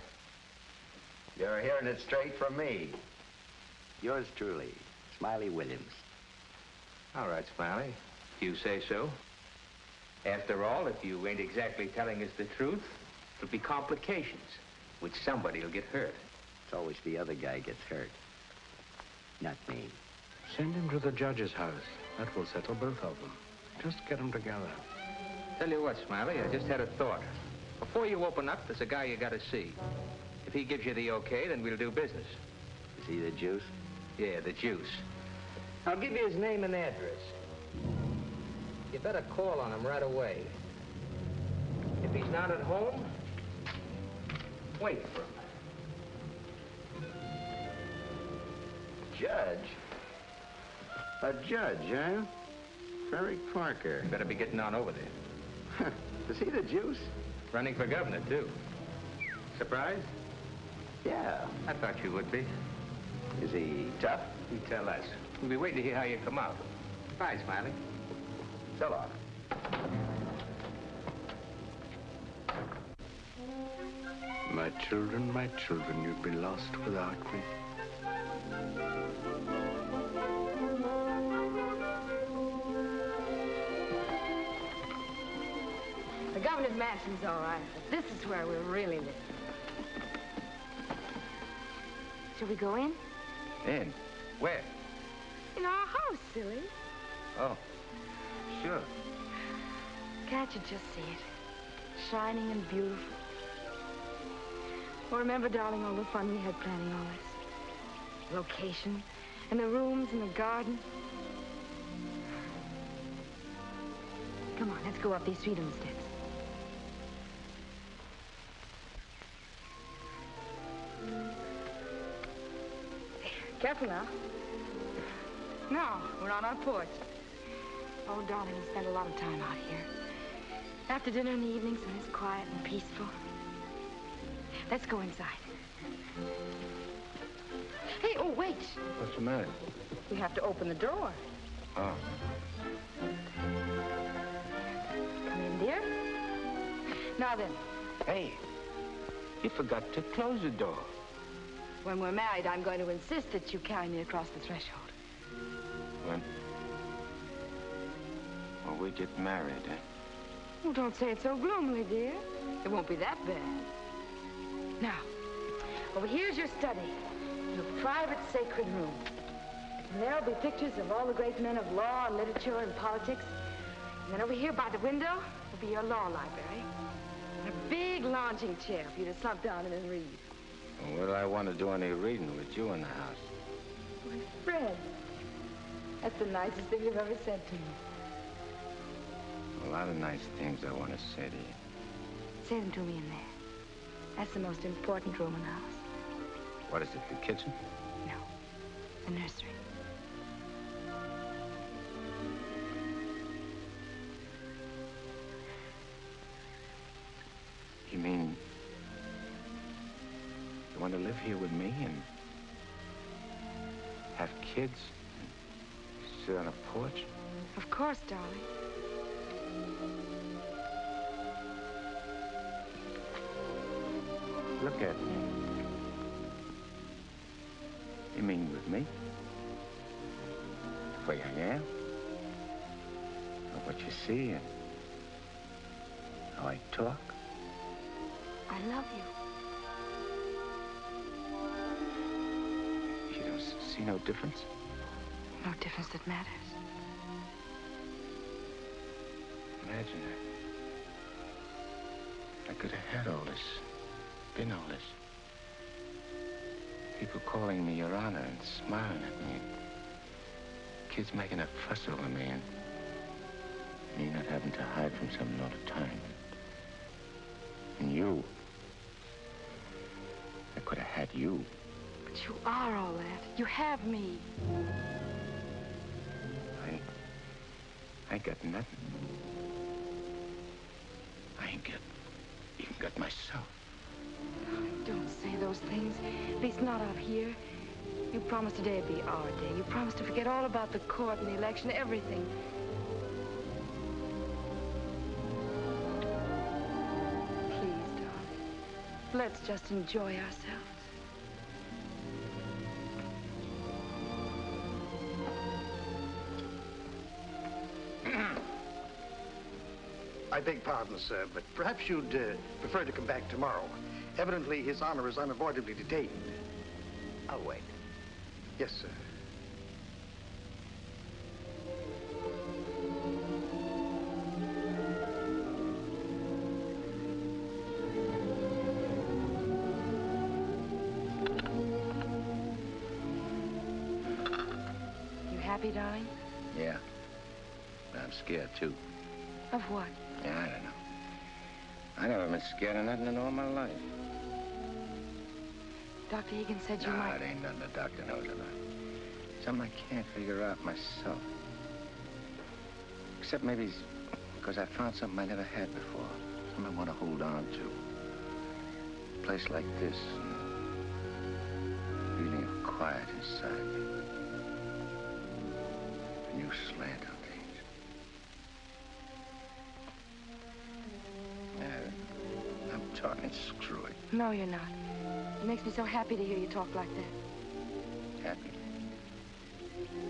You're hearing it straight from me. Yours truly, Smiley Williams. All right, Smiley. If you say so. After all, if you ain't exactly telling us the truth, there'll be complications, which somebody will get hurt. It's always the other guy gets hurt. Not me. Send him to the judge's house. That will settle both of them. Just get them together. Tell you what, Smiley, I just had a thought. Before you open up, there's a guy you gotta see. If he gives you the okay, then we'll do business. Is he the juice? Yeah, the juice. I'll give you his name and address. You better call on him right away. If he's not at home, wait for him. Judge? A judge, huh? Ferry Parker. You better be getting on over there. Is he the juice? Running for governor, too. Surprised? Yeah. I thought you would be. Is he tough? You tell us. We'll be waiting to hear how you come out. Bye, Smiley. So long. My children, you'd be lost without me. The governor's mansion's all right, but this is where we really live. Shall we go in? In? Where? In our house, silly. Oh, sure. Can't you just see it? Shining and beautiful. Well, remember, darling, all the fun we had planning all this? Location, and the rooms, and the garden. Come on, let's go up these freedom steps. Careful now. Now, we're on our porch. Oh, darling, we spend a lot of time out here. After dinner in the evenings when it's quiet and peaceful. Let's go inside. Hey, oh, wait. What's the matter? We have to open the door. Oh. Come in, dear. Now then. Hey, you forgot to close the door. When we're married, I'm going to insist that you carry me across the threshold. When we get married, eh? Oh, don't say it so gloomily, dear. It won't be that bad. Now, over here's your study, your private sacred room. And there'll be pictures of all the great men of law and literature and politics. And then over here by the window will be your law library. And a big lounging chair for you to slump down in and read. Well, what do I want to do any reading with you in the house? My Fred, that's the nicest thing you've ever said to me. A lot of nice things I want to say to you. Say them to me in there. That's the most important room in the house. What is it, the kitchen? No, the nursery. You mean you want to live here with me and have kids and sit on a porch? Of course, darling. Look at me. You mean with me? The way I am? Or what you see and how I talk? I love you. You don't see no difference? No difference that matters. Imagine that. I could have had all this, been all this. People calling me Your Honor and smiling at me. Kids making a fuss over me and me not having to hide from something all the time. And you. I could have had you. But you are all that. You have me. I ain't got nothing. I ain't even got myself. Don't say those things. At least not out here. You promised today would be our day. You promised to forget all about the court and the election, everything. Please, darling. Let's just enjoy ourselves. I beg pardon, sir, but perhaps you'd prefer to come back tomorrow. Evidently, His Honor is unavoidably detained. I'll wait. Yes, sir. You happy, darling? Yeah. But I'm scared, too. Of what? Yeah, I don't know. I never been scared of nothing in all my life. Dr. Egan said you might... No, it ain't nothing the doctor knows about. Something I can't figure out myself. Except maybe it's because I found something I never had before. Something I want to hold on to. A place like this. Feeling of quiet inside me. A new slant on things. I'm talking screw it. No, you're not. It makes me so happy to hear you talk like that. Happy?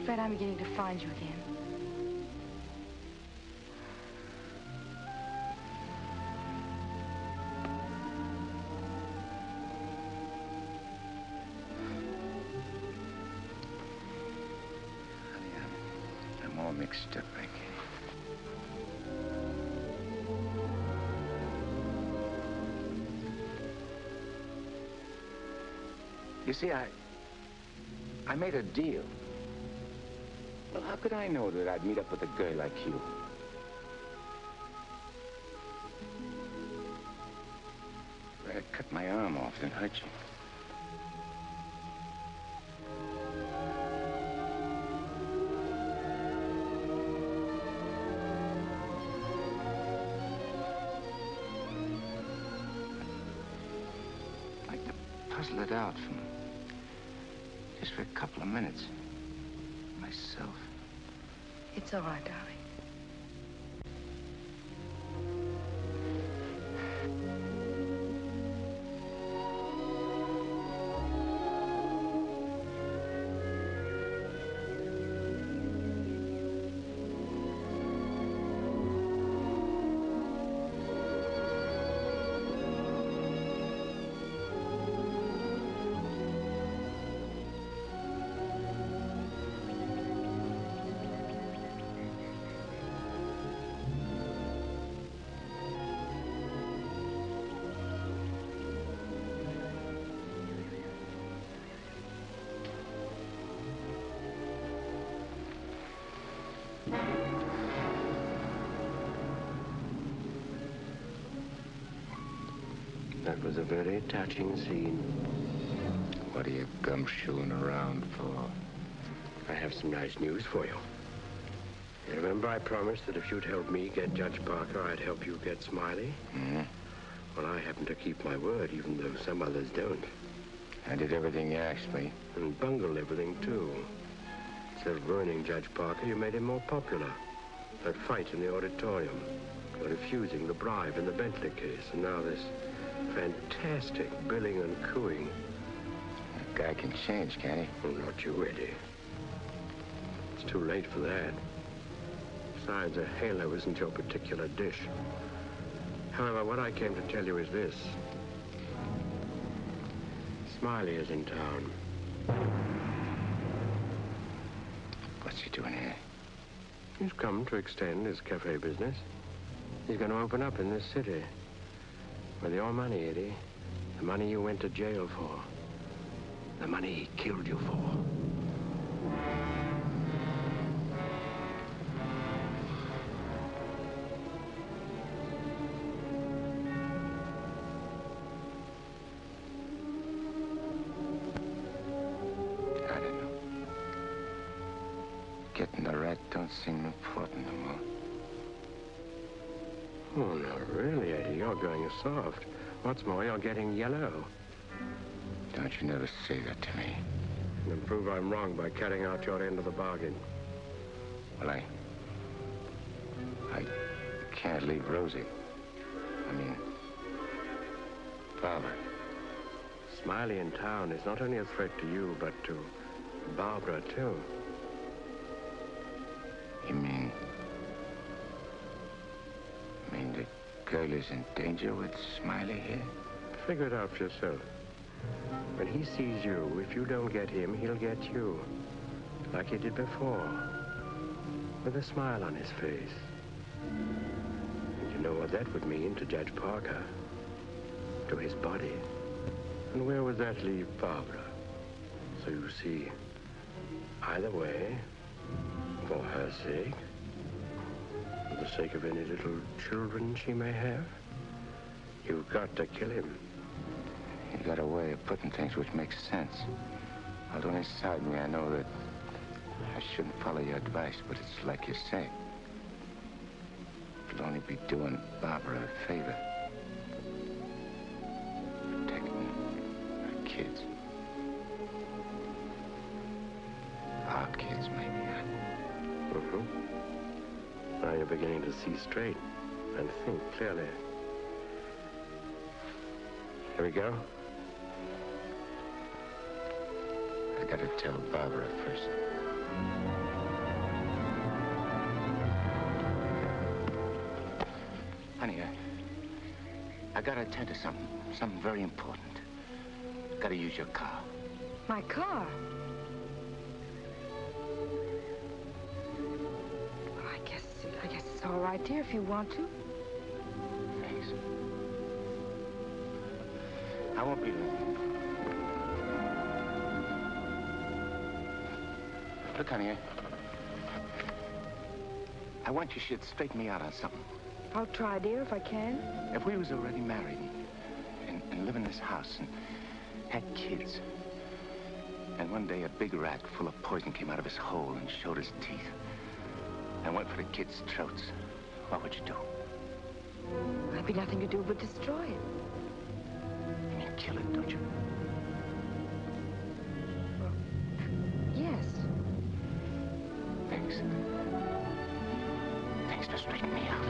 Fred, I'm beginning to find you again. Honey, I'm all mixed up, I guess. You see, I made a deal. Well, how could I know that I'd meet up with a girl like you? I'd have cut my arm off and hurt you. I'd like to puzzle it out from just for a couple of minutes. Myself. It's all right, darling. That was a very touching scene. What are you gumshoeing around for? I have some nice news for you. You remember I promised that if you'd help me get Judge Parker, I'd help you get Smiley? Mm-hmm. Well, I happen to keep my word, even though some others don't. I did everything you asked me. And bungled everything, too. Instead of ruining Judge Parker, you made him more popular. That fight in the auditorium. You're refusing the bribe in the Bentley case. And now this fantastic billing and cooing. That guy can change, can't he? Oh, not you, Eddie. It's too late for that. Besides, a halo isn't your particular dish. However, what I came to tell you is this. Smiley is in town. What's he doing here? He's come to extend his cafe business. He's going to open up in this city. With your money, Eddie. The money you went to jail for. The money he killed you for. I don't know. Getting the rat don't seem important no more. Oh, no, really, Eddie, you're going soft. What's more, you're getting yellow. Don't you never say that to me. You'll prove I'm wrong by carrying out your end of the bargain. Well, I can't leave Rosie. I mean, Barbara. Smiley in town is not only a threat to you, but to Barbara, too. You mean the girl is in danger with Smiley here? Figure it out for yourself. When he sees you, if you don't get him, he'll get you. Like he did before. With a smile on his face. And you know what that would mean to Judge Parker. To his body. And where would that leave Barbara? So you see, either way, for her sake, for the sake of any little children she may have, you've got to kill him. You got a way of putting things which makes sense. Although inside me I know that I shouldn't follow your advice, but it's like you say. It'll only be doing Barbara a favor. Protecting her kids. Our kids, maybe. Mm-hmm. Now you're beginning to see straight and think clearly. Here we go. I gotta tell Barbara first. Honey, I gotta attend to something very important. Gotta use your car. My car? Well, I guess it's all right, dear, if you want to. Thanks. I won't be long. Look, honey, I want you should straighten me out on something. I'll try, dear, if I can. If we was already married and live in this house and had kids, and one day a big rat full of poison came out of his hole and showed his teeth and went for the kids' throats, what would you do? There'd be nothing to do but destroy it. You mean kill it, don't you? Well, yes. Thanks. Thanks for straightening me out.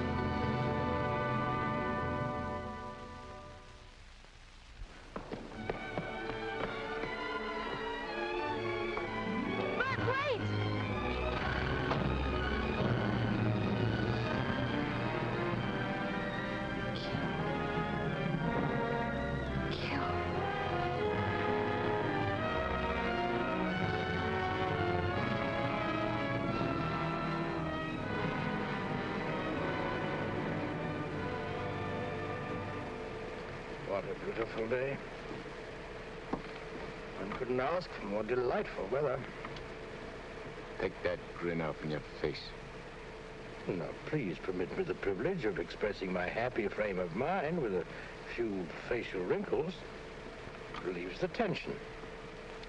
What a beautiful day. One couldn't ask for more delightful weather. Take that grin off in your face. Now, please permit me the privilege of expressing my happy frame of mind with a few facial wrinkles. It relieves the tension.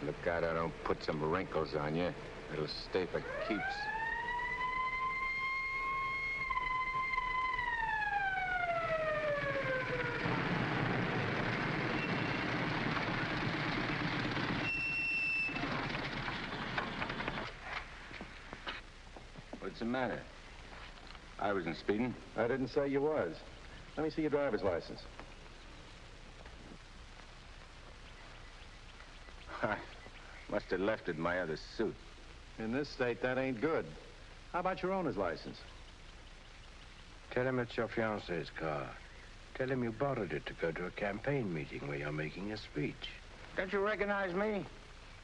Look out I don't put some wrinkles on you. It'll stay for keeps. What's the matter? I wasn't speeding. I didn't say you was. Let me see your driver's license. I must have left it in my other suit. In this state, that ain't good. How about your owner's license? Tell him it's your fiancé's car. Tell him you borrowed it to go to a campaign meeting where you're making a speech. Don't you recognize me?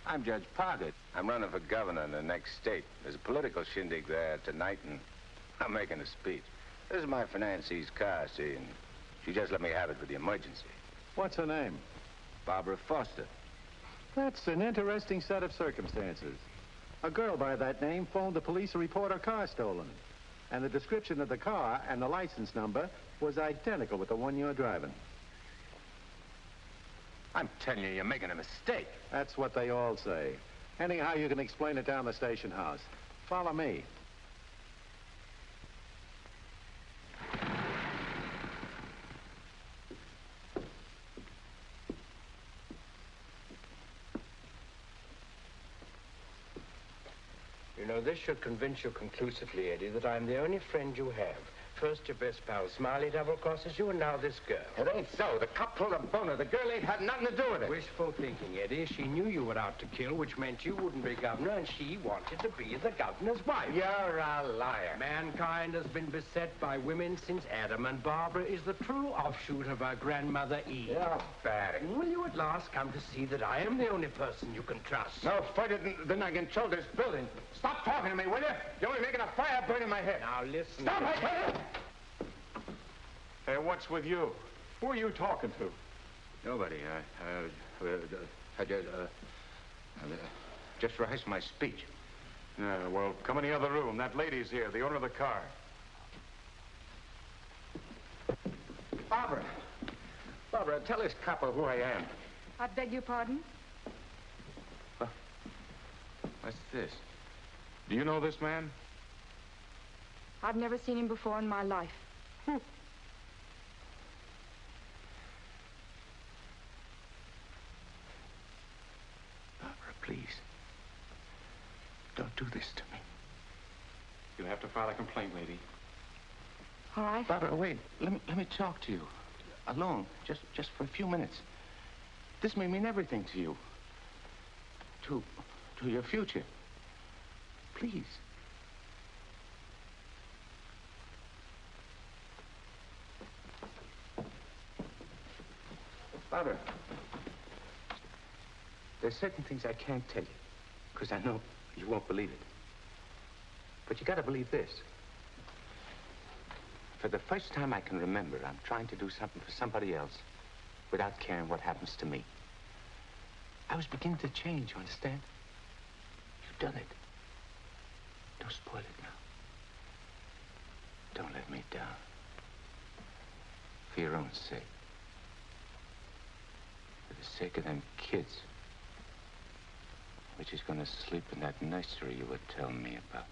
I'm Judge Parker. I'm running for governor in the next state. There's a political shindig there tonight, and I'm making a speech. This is my financie's car, see, and she just let me have it for the emergency. What's her name? Barbara Foster. That's an interesting set of circumstances. A girl by that name phoned the police to report her car stolen. And the description of the car and the license number was identical with the one you're driving. I'm telling you, you're making a mistake. That's what they all say. Anyhow, you can explain it down the station house. Follow me. You know, this should convince you conclusively, Eddie, that I'm the only friend you have. First, your best pal Smiley double-crosses you, and now this girl. It ain't so. The cop pulled a boner. The girl ain't had nothing to do with it. Wishful thinking, Eddie. She knew you were out to kill, which meant you wouldn't be governor, and she wanted to be the governor's wife. You're a liar. Mankind has been beset by women since Adam, and Barbara is the true offshoot of our grandmother Eve. You're bad. Will you at last come to see that I am the only person you can trust? No further than I control this building. Stop talking to me, will you? You're only making a fire burn in my head. Now, listen. Stop, I tell you! Hey, what's with you? Who are you talking to? Nobody. I just rehearsed my speech. Yeah, well, come in the other room. That lady's here, the owner of the car. Barbara. Barbara, tell this copper who I am. I beg your pardon? What's this? Do you know this man? I've never seen him before in my life. Barbara, please. Don't do this to me. You'll have to file a complaint, lady. All right. Barbara, wait. Let me talk to you. Alone. Just for a few minutes. This may mean everything to you. To your future. Please. Barbara, there's certain things I can't tell you, because I know you won't believe it. But you gotta believe this. For the first time I can remember, I'm trying to do something for somebody else without caring what happens to me. I was beginning to change, you understand? You've done it. Don't spoil it now. Don't let me down. For your own sake. For the sake of them kids. Which is gonna sleep in that nursery you were telling me about.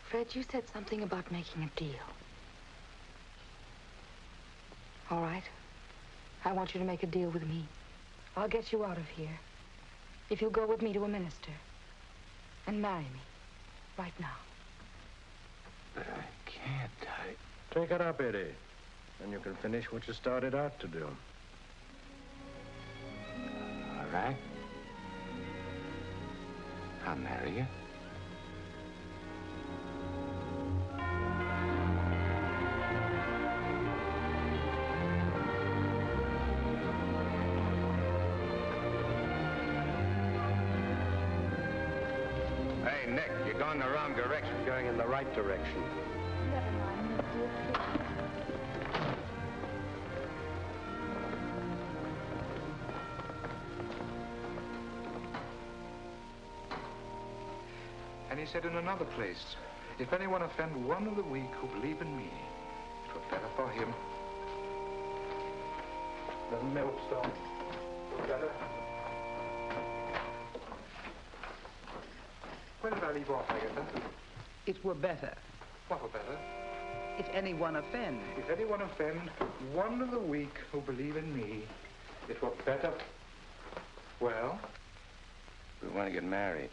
Fred, you said something about making a deal. All right. I want you to make a deal with me. I'll get you out of here. If you'll go with me to a minister. And marry me. Right now. But I can't. Take it up, Eddie. And you can finish what you started out to do. All right. I'll marry you. Hey, Nick, you're going the wrong direction. Going in the right direction. Never mind, dear. And he said in another place, if anyone offend one of the weak who believe in me, it were better for him. The millstone. Better. Where did I leave off, Agatha? It were better What were better? if anyone offend. If anyone offend one of the weak who believe in me, it were better. Well? We want to get married.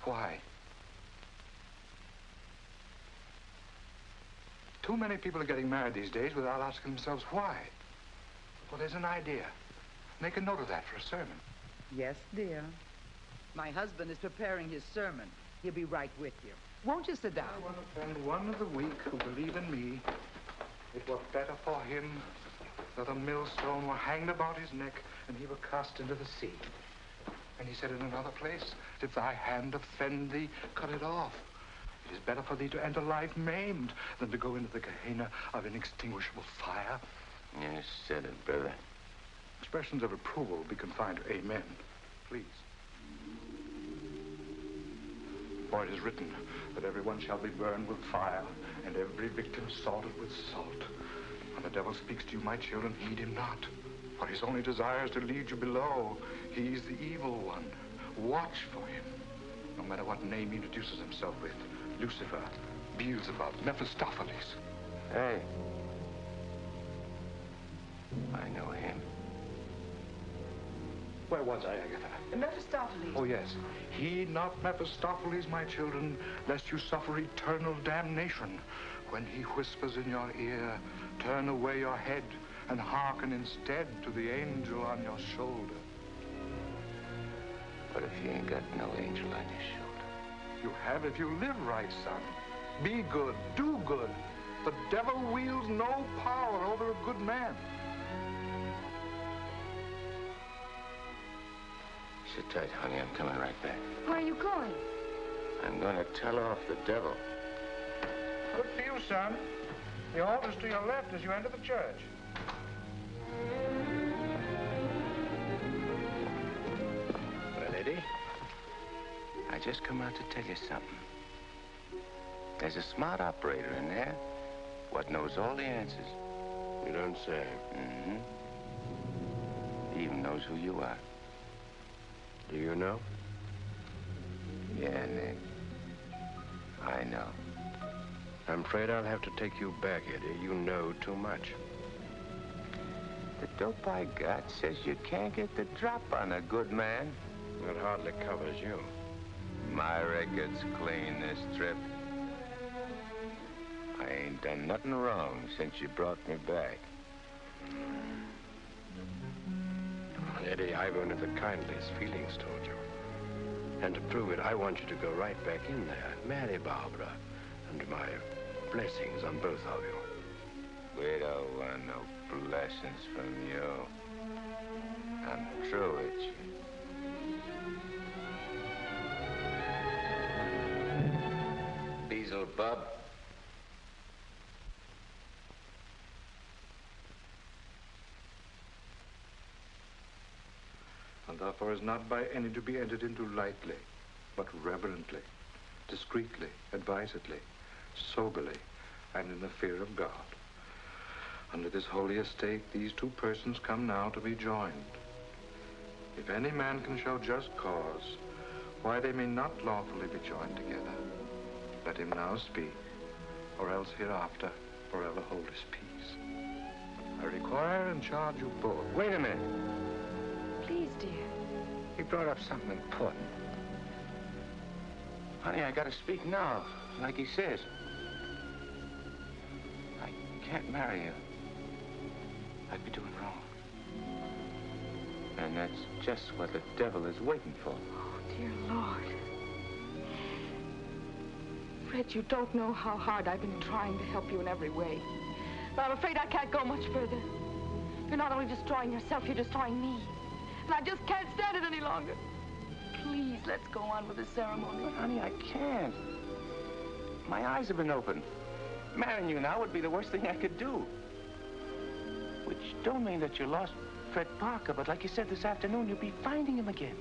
Why? Too many people are getting married these days without asking themselves why. Well, there's an idea. Make a note of that for a sermon. Yes, dear. My husband is preparing his sermon. He'll be right with you. Won't you sit down? I want to offend one of the weak who believe in me. It were better for him that a millstone were hanged about his neck and he were cast into the sea. And he said in another place, if thy hand offend thee, cut it off. It is better for thee to enter life maimed than to go into the Gehenna of inextinguishable fire. You said it, brother. Expressions of approval be confined to amen, please. For it is written that everyone shall be burned with fire, and every victim salted with salt. When the devil speaks to you, my children, heed him not. For his only desire is to lead you below. He is the evil one. Watch for him. No matter what name he introduces himself with. Lucifer, Beelzebub, Mephistopheles. Hey. I know him. Where was I, Agatha? Mephistopheles. Oh, yes. Heed not Mephistopheles, my children, lest you suffer eternal damnation. When he whispers in your ear, turn away your head and hearken instead to the angel on your shoulder. What if you ain't got no angel on your shoulder? You have if you live right, son. Be good, do good. The devil wields no power over a good man. Sit tight, honey. I'm coming right back. Where are you going? I'm going to tell off the devil. Good for you, son. The altar's to your left as you enter the church. Well, Eddie, I just come out to tell you something. There's a smart operator in there what knows all the answers. You don't say. Mm-hmm. He even knows who you are. Do you know? Yeah, Nick. I know. I'm afraid I'll have to take you back, Eddie. You know too much. The dope I got says you can't get the drop on a good man. That hardly covers you. My record's clean this trip. I ain't done nothing wrong since you brought me back. Eddie, I've only the kindliest feelings toward you. And to prove it, I want you to go right back in there, marry Barbara, and my blessings on both of you. We don't want no blessings from you. I'm through with you. Beelzebub. And therefore is not by any to be entered into lightly, but reverently, discreetly, advisedly, soberly, and in the fear of God. Under this holy estate, these two persons come now to be joined. If any man can show just cause why they may not lawfully be joined together, let him now speak, or else hereafter forever hold his peace. I require and charge you both. Wait a minute. Please, dear. He brought up something important. Honey, I gotta speak now, like he says. I can't marry you. I'd be doing wrong. And that's just what the devil is waiting for. Oh, dear Lord. Fred, you don't know how hard I've been trying to help you in every way. But I'm afraid I can't go much further. You're not only destroying yourself, you're destroying me. And I just can't stand it any longer. Please, let's go on with the ceremony. But, honey, I can't. My eyes have been opened. Marrying you now would be the worst thing I could do. Which don't mean that you lost Fred Parker, but like you said this afternoon, you'll be finding him again.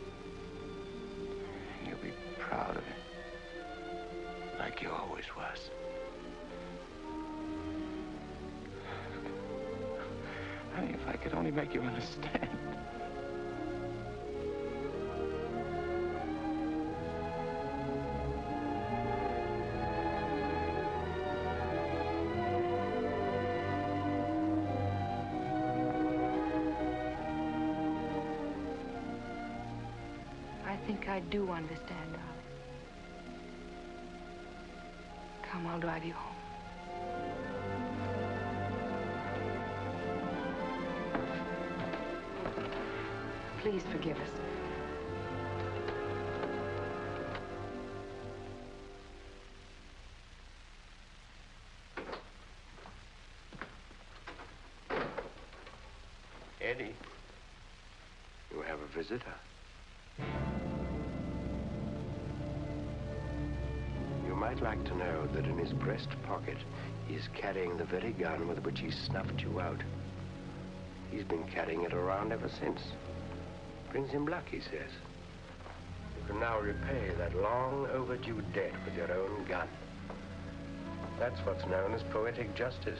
And you'll be proud of him. Like you always was. Honey, if I could only make you understand. I think I do understand, darling. Come, I'll drive you home. Please forgive us. Eddie. You have a visitor. You might like to know that in his breast pocket, he is carrying the very gun with which he snuffed you out. He's been carrying it around ever since. Brings him luck, he says. You can now repay that long overdue debt with your own gun. That's what's known as poetic justice.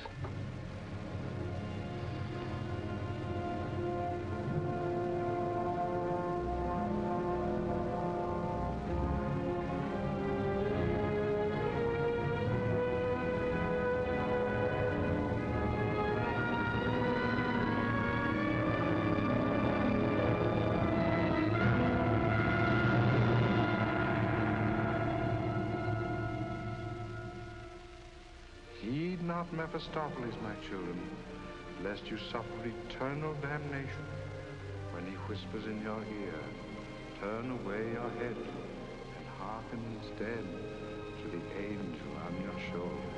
Not Mephistopheles, my children, lest you suffer eternal damnation. When he whispers in your ear, turn away your head and hearken instead to the angel on your shoulder.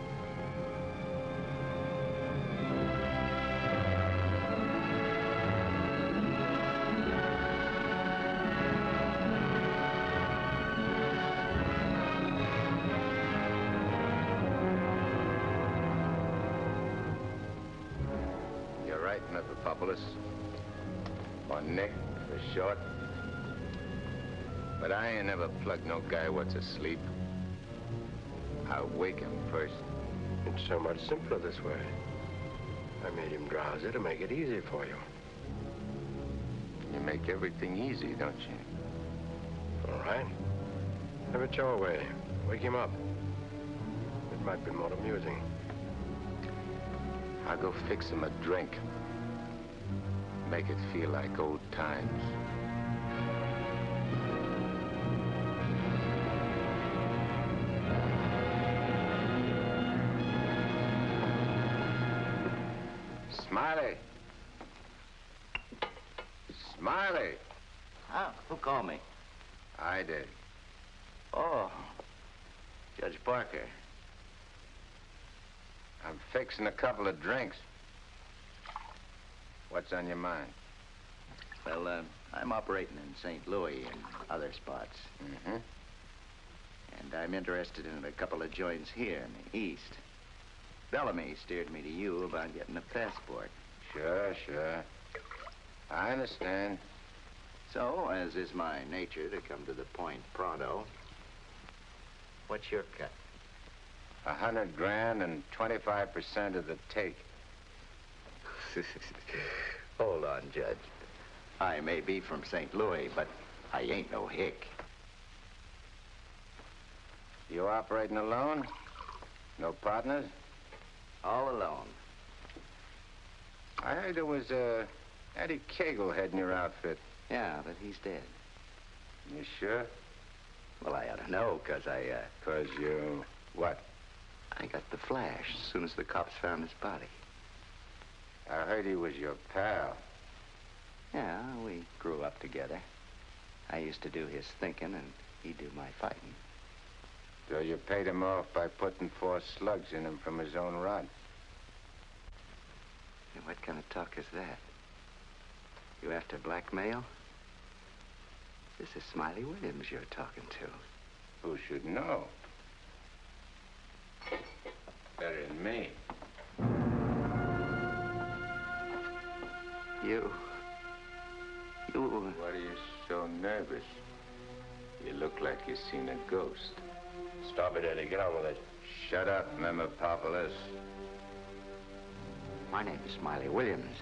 Or Nick, for short. But I ain't never plugged no guy what's asleep. I'll wake him first. It's so much simpler this way. I made him drowsy to make it easy for you. You make everything easy, don't you? All right. Have it your way. Wake him up. It might be more amusing. I'll go fix him a drink. Make it feel like old times. Smiley! Smiley! Oh, who called me? I did. Oh, Judge Parker. I'm fixing a couple of drinks. What's on your mind? Well, I'm operating in St. Louis and other spots. Mm-hmm. And I'm interested in a couple of joints here in the East. Bellamy steered me to you about getting a passport. Sure. I understand. So, as is my nature to come to the point pronto, what's your cut? 100 grand and 25% of the take. Hold on, Judge. I may be from St. Louis, but I ain't no hick. You operating alone? No partners? All alone. I heard there was Eddie Cagle heading your outfit. Yeah, but he's dead. You sure? Well, I ought to know, 'cause I, 'Cause you... what? I got the flash as soon as the cops found his body. I heard he was your pal. Yeah, we grew up together. I used to do his thinking, and he'd do my fighting. So you paid him off by putting 4 slugs in him from his own rod? And what kind of talk is that? You after blackmail? This is Smiley Williams you're talking to. Who should know? Better than me. You... What are you so nervous? You look like you've seen a ghost. Stop it, Eddie. Get on with it. Shut up, Memopopolis. My name is Smiley Williams.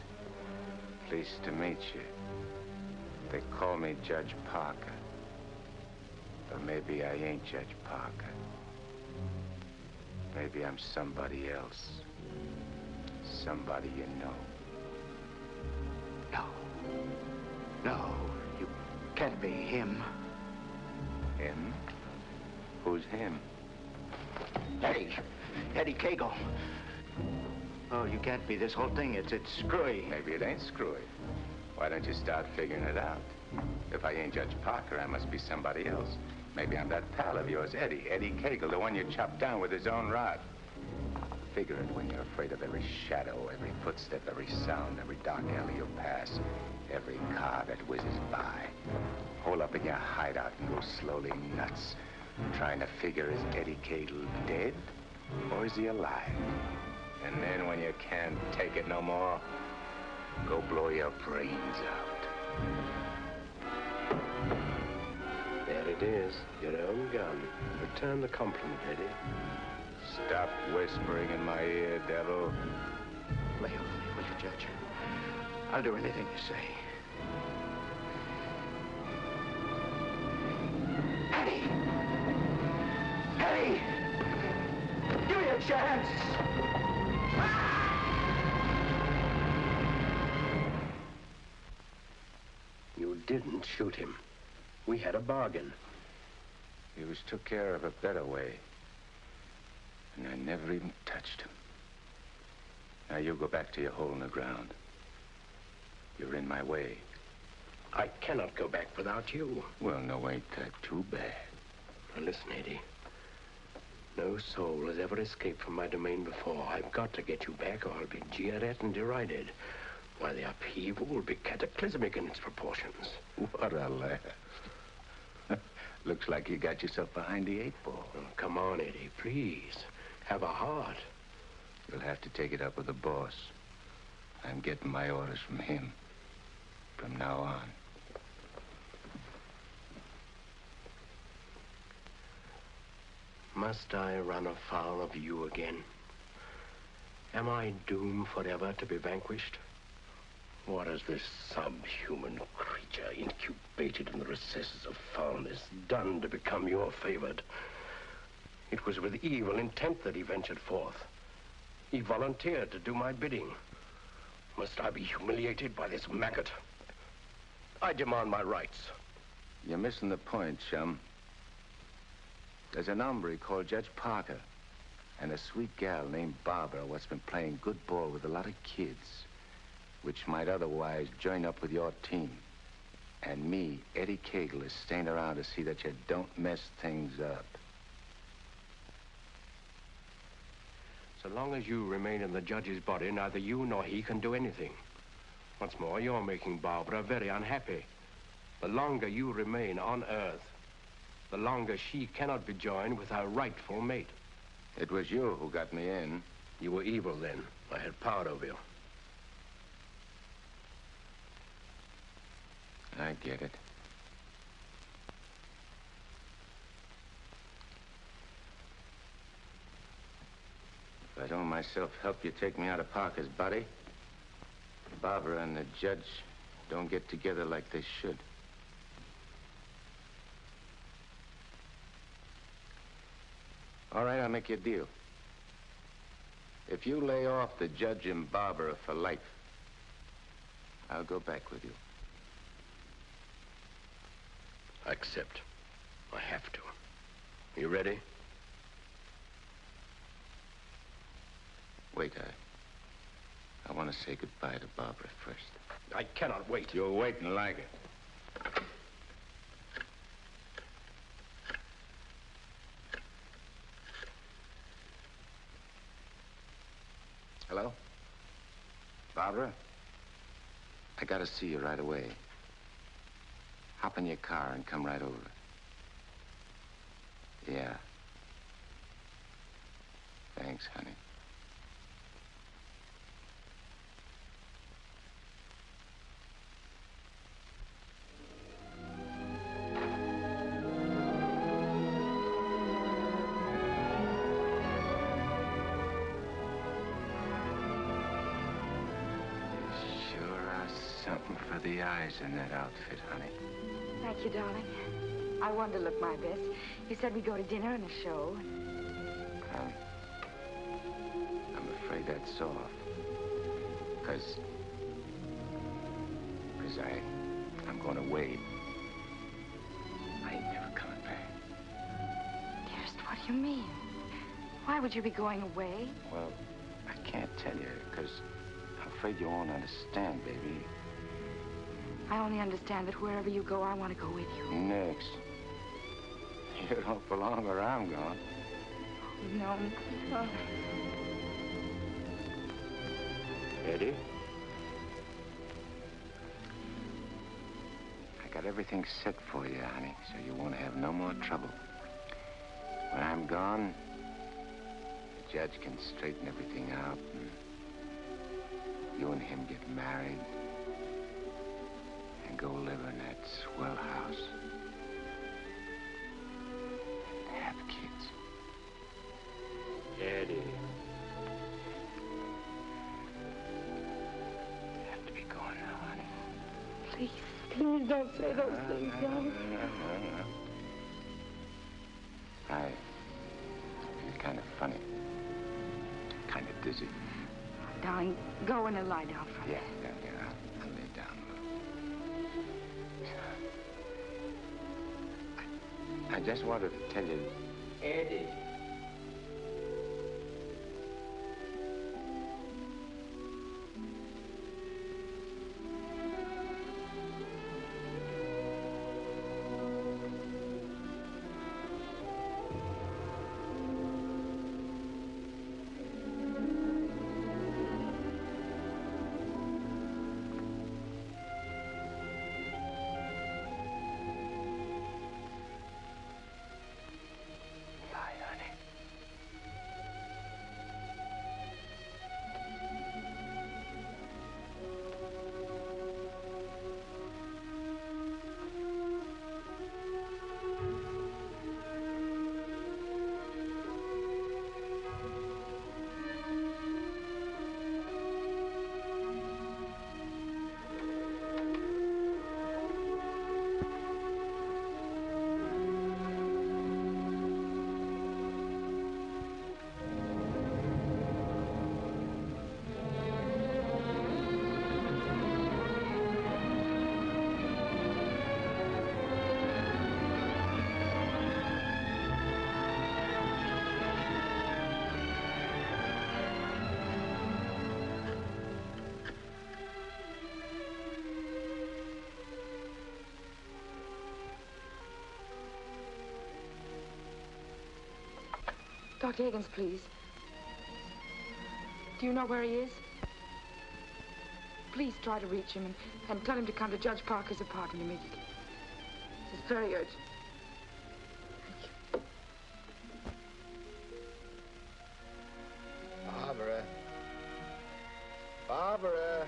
Pleased to meet you. They call me Judge Parker. But maybe I ain't Judge Parker. Maybe I'm somebody else. Somebody you know. No, you can't be him. Him? Who's him? Eddie Cagle. Oh, you can't be. This whole thing, it's screwy. Maybe it ain't screwy. Why don't you start figuring it out? If I ain't Judge Parker, I must be somebody else. Maybe I'm that pal of yours, Eddie Cagle, the one you chopped down with his own rod. Figure it when you're afraid of every shadow, every footstep, every sound, every dark alley you pass, every car that whizzes by. Hole up in your hideout and go slowly nuts, trying to figure, is Eddie Cagle dead or is he alive? And then when you can't take it no more, Go blow your brains out. There it is, your own gun. Return the compliment, Eddie. Stop whispering in my ear, devil. Mayo, will you, Judge? I'll do anything you say. Eddie! Eddie! Give me a chance! You didn't shoot him. We had a bargain. He was took care of a better way. And I never even touched him. Now you go back to your hole in the ground. You're in my way. I cannot go back without you. Well, no, ain't that too bad. Now listen, Eddie. No soul has ever escaped from my domain before. I've got to get you back or I'll be jeered at and derided. Why, the upheaval will be cataclysmic in its proportions. What a laugh. Looks like you got yourself behind the 8-ball. Oh, come on, Eddie, please. Have a heart. You'll have to take it up with the boss. I'm getting my orders from him. From now on. Must I run afoul of you again? Am I doomed forever to be vanquished? What has this subhuman creature incubated in the recesses of foulness done to become your favored? It was with evil intent that he ventured forth. He volunteered to do my bidding. Must I be humiliated by this maggot? I demand my rights. You're missing the point, chum. There's an hombre called Judge Parker and a sweet gal named Barbara what's been playing good ball with a lot of kids, which might otherwise join up with your team. And me, Eddie Cagle, is staying around to see that you don't mess things up. So long as you remain in the judge's body, neither you nor he can do anything. What's more, you're making Barbara very unhappy. The longer you remain on Earth, the longer she cannot be joined with her rightful mate. It was you who got me in. You were evil then. I had power over you. I get it. If I don't myself help you take me out of Parker's body, Barbara and the judge don't get together like they should. All right, I'll make you a deal. If you lay off the judge and Barbara for life, I'll go back with you. I accept. I have to. You ready? Wait, I want to say goodbye to Barbara first. I cannot wait. You'll wait and like it. Hello? Barbara? I gotta see you right away. Hop in your car and come right over. Yeah. Thanks, honey. Something for the eyes in that outfit, honey. Thank you, darling. I wanted to look my best. You said we'd go to dinner and a show. I'm afraid that's off. Because I'm going away. I ain't never coming back. Dearest, what do you mean? Why would you be going away? Well, I can't tell you, because I'm afraid you won't understand, baby. I only understand that wherever you go, I want to go with you. Next. You don't belong where I'm going. No. Oh. Eddie? I got everything set for you, honey, so you won't have no more trouble. When I'm gone, the judge can straighten everything out and You and him get married and go live in that swell house. And have kids. Eddie. You have to be going now, honey. Please, please don't say those things, darling. It's kind of funny. Kind of dizzy. Darling, go in and lie down for a minute. Yeah. I'll lay down a little. I just wanted to tell you... Eddie. Dr. Higgins, please. Do you know where he is? Please try to reach him and tell him to come to Judge Parker's apartment immediately. This is very urgent. Barbara. Barbara.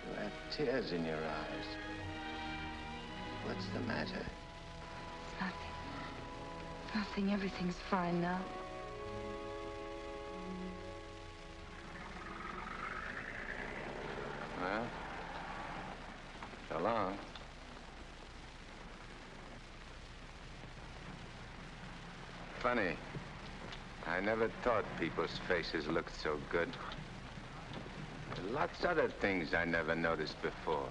You have tears in your eyes. What's the matter? Nothing. Nothing. Everything's fine now. Well, so long. Funny. I never thought people's faces looked so good. Lots of other things I never noticed before.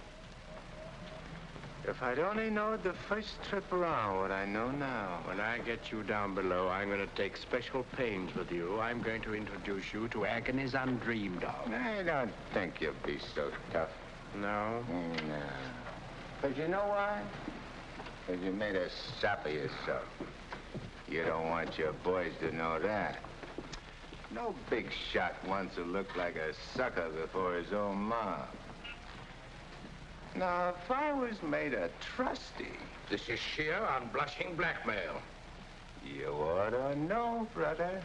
If I'd only known the first trip around what I know now. When I get you down below, I'm going to take special pains with you. I'm going to introduce you to agonies undreamed of. I don't think you'll be so tough. No? No. But you know why? Because you made a sap of yourself. You don't want your boys to know that. No big shot wants to look like a sucker before his own mom. Now, if I was made a trustee... This is sheer unblushing blackmail. You ought to know, brother.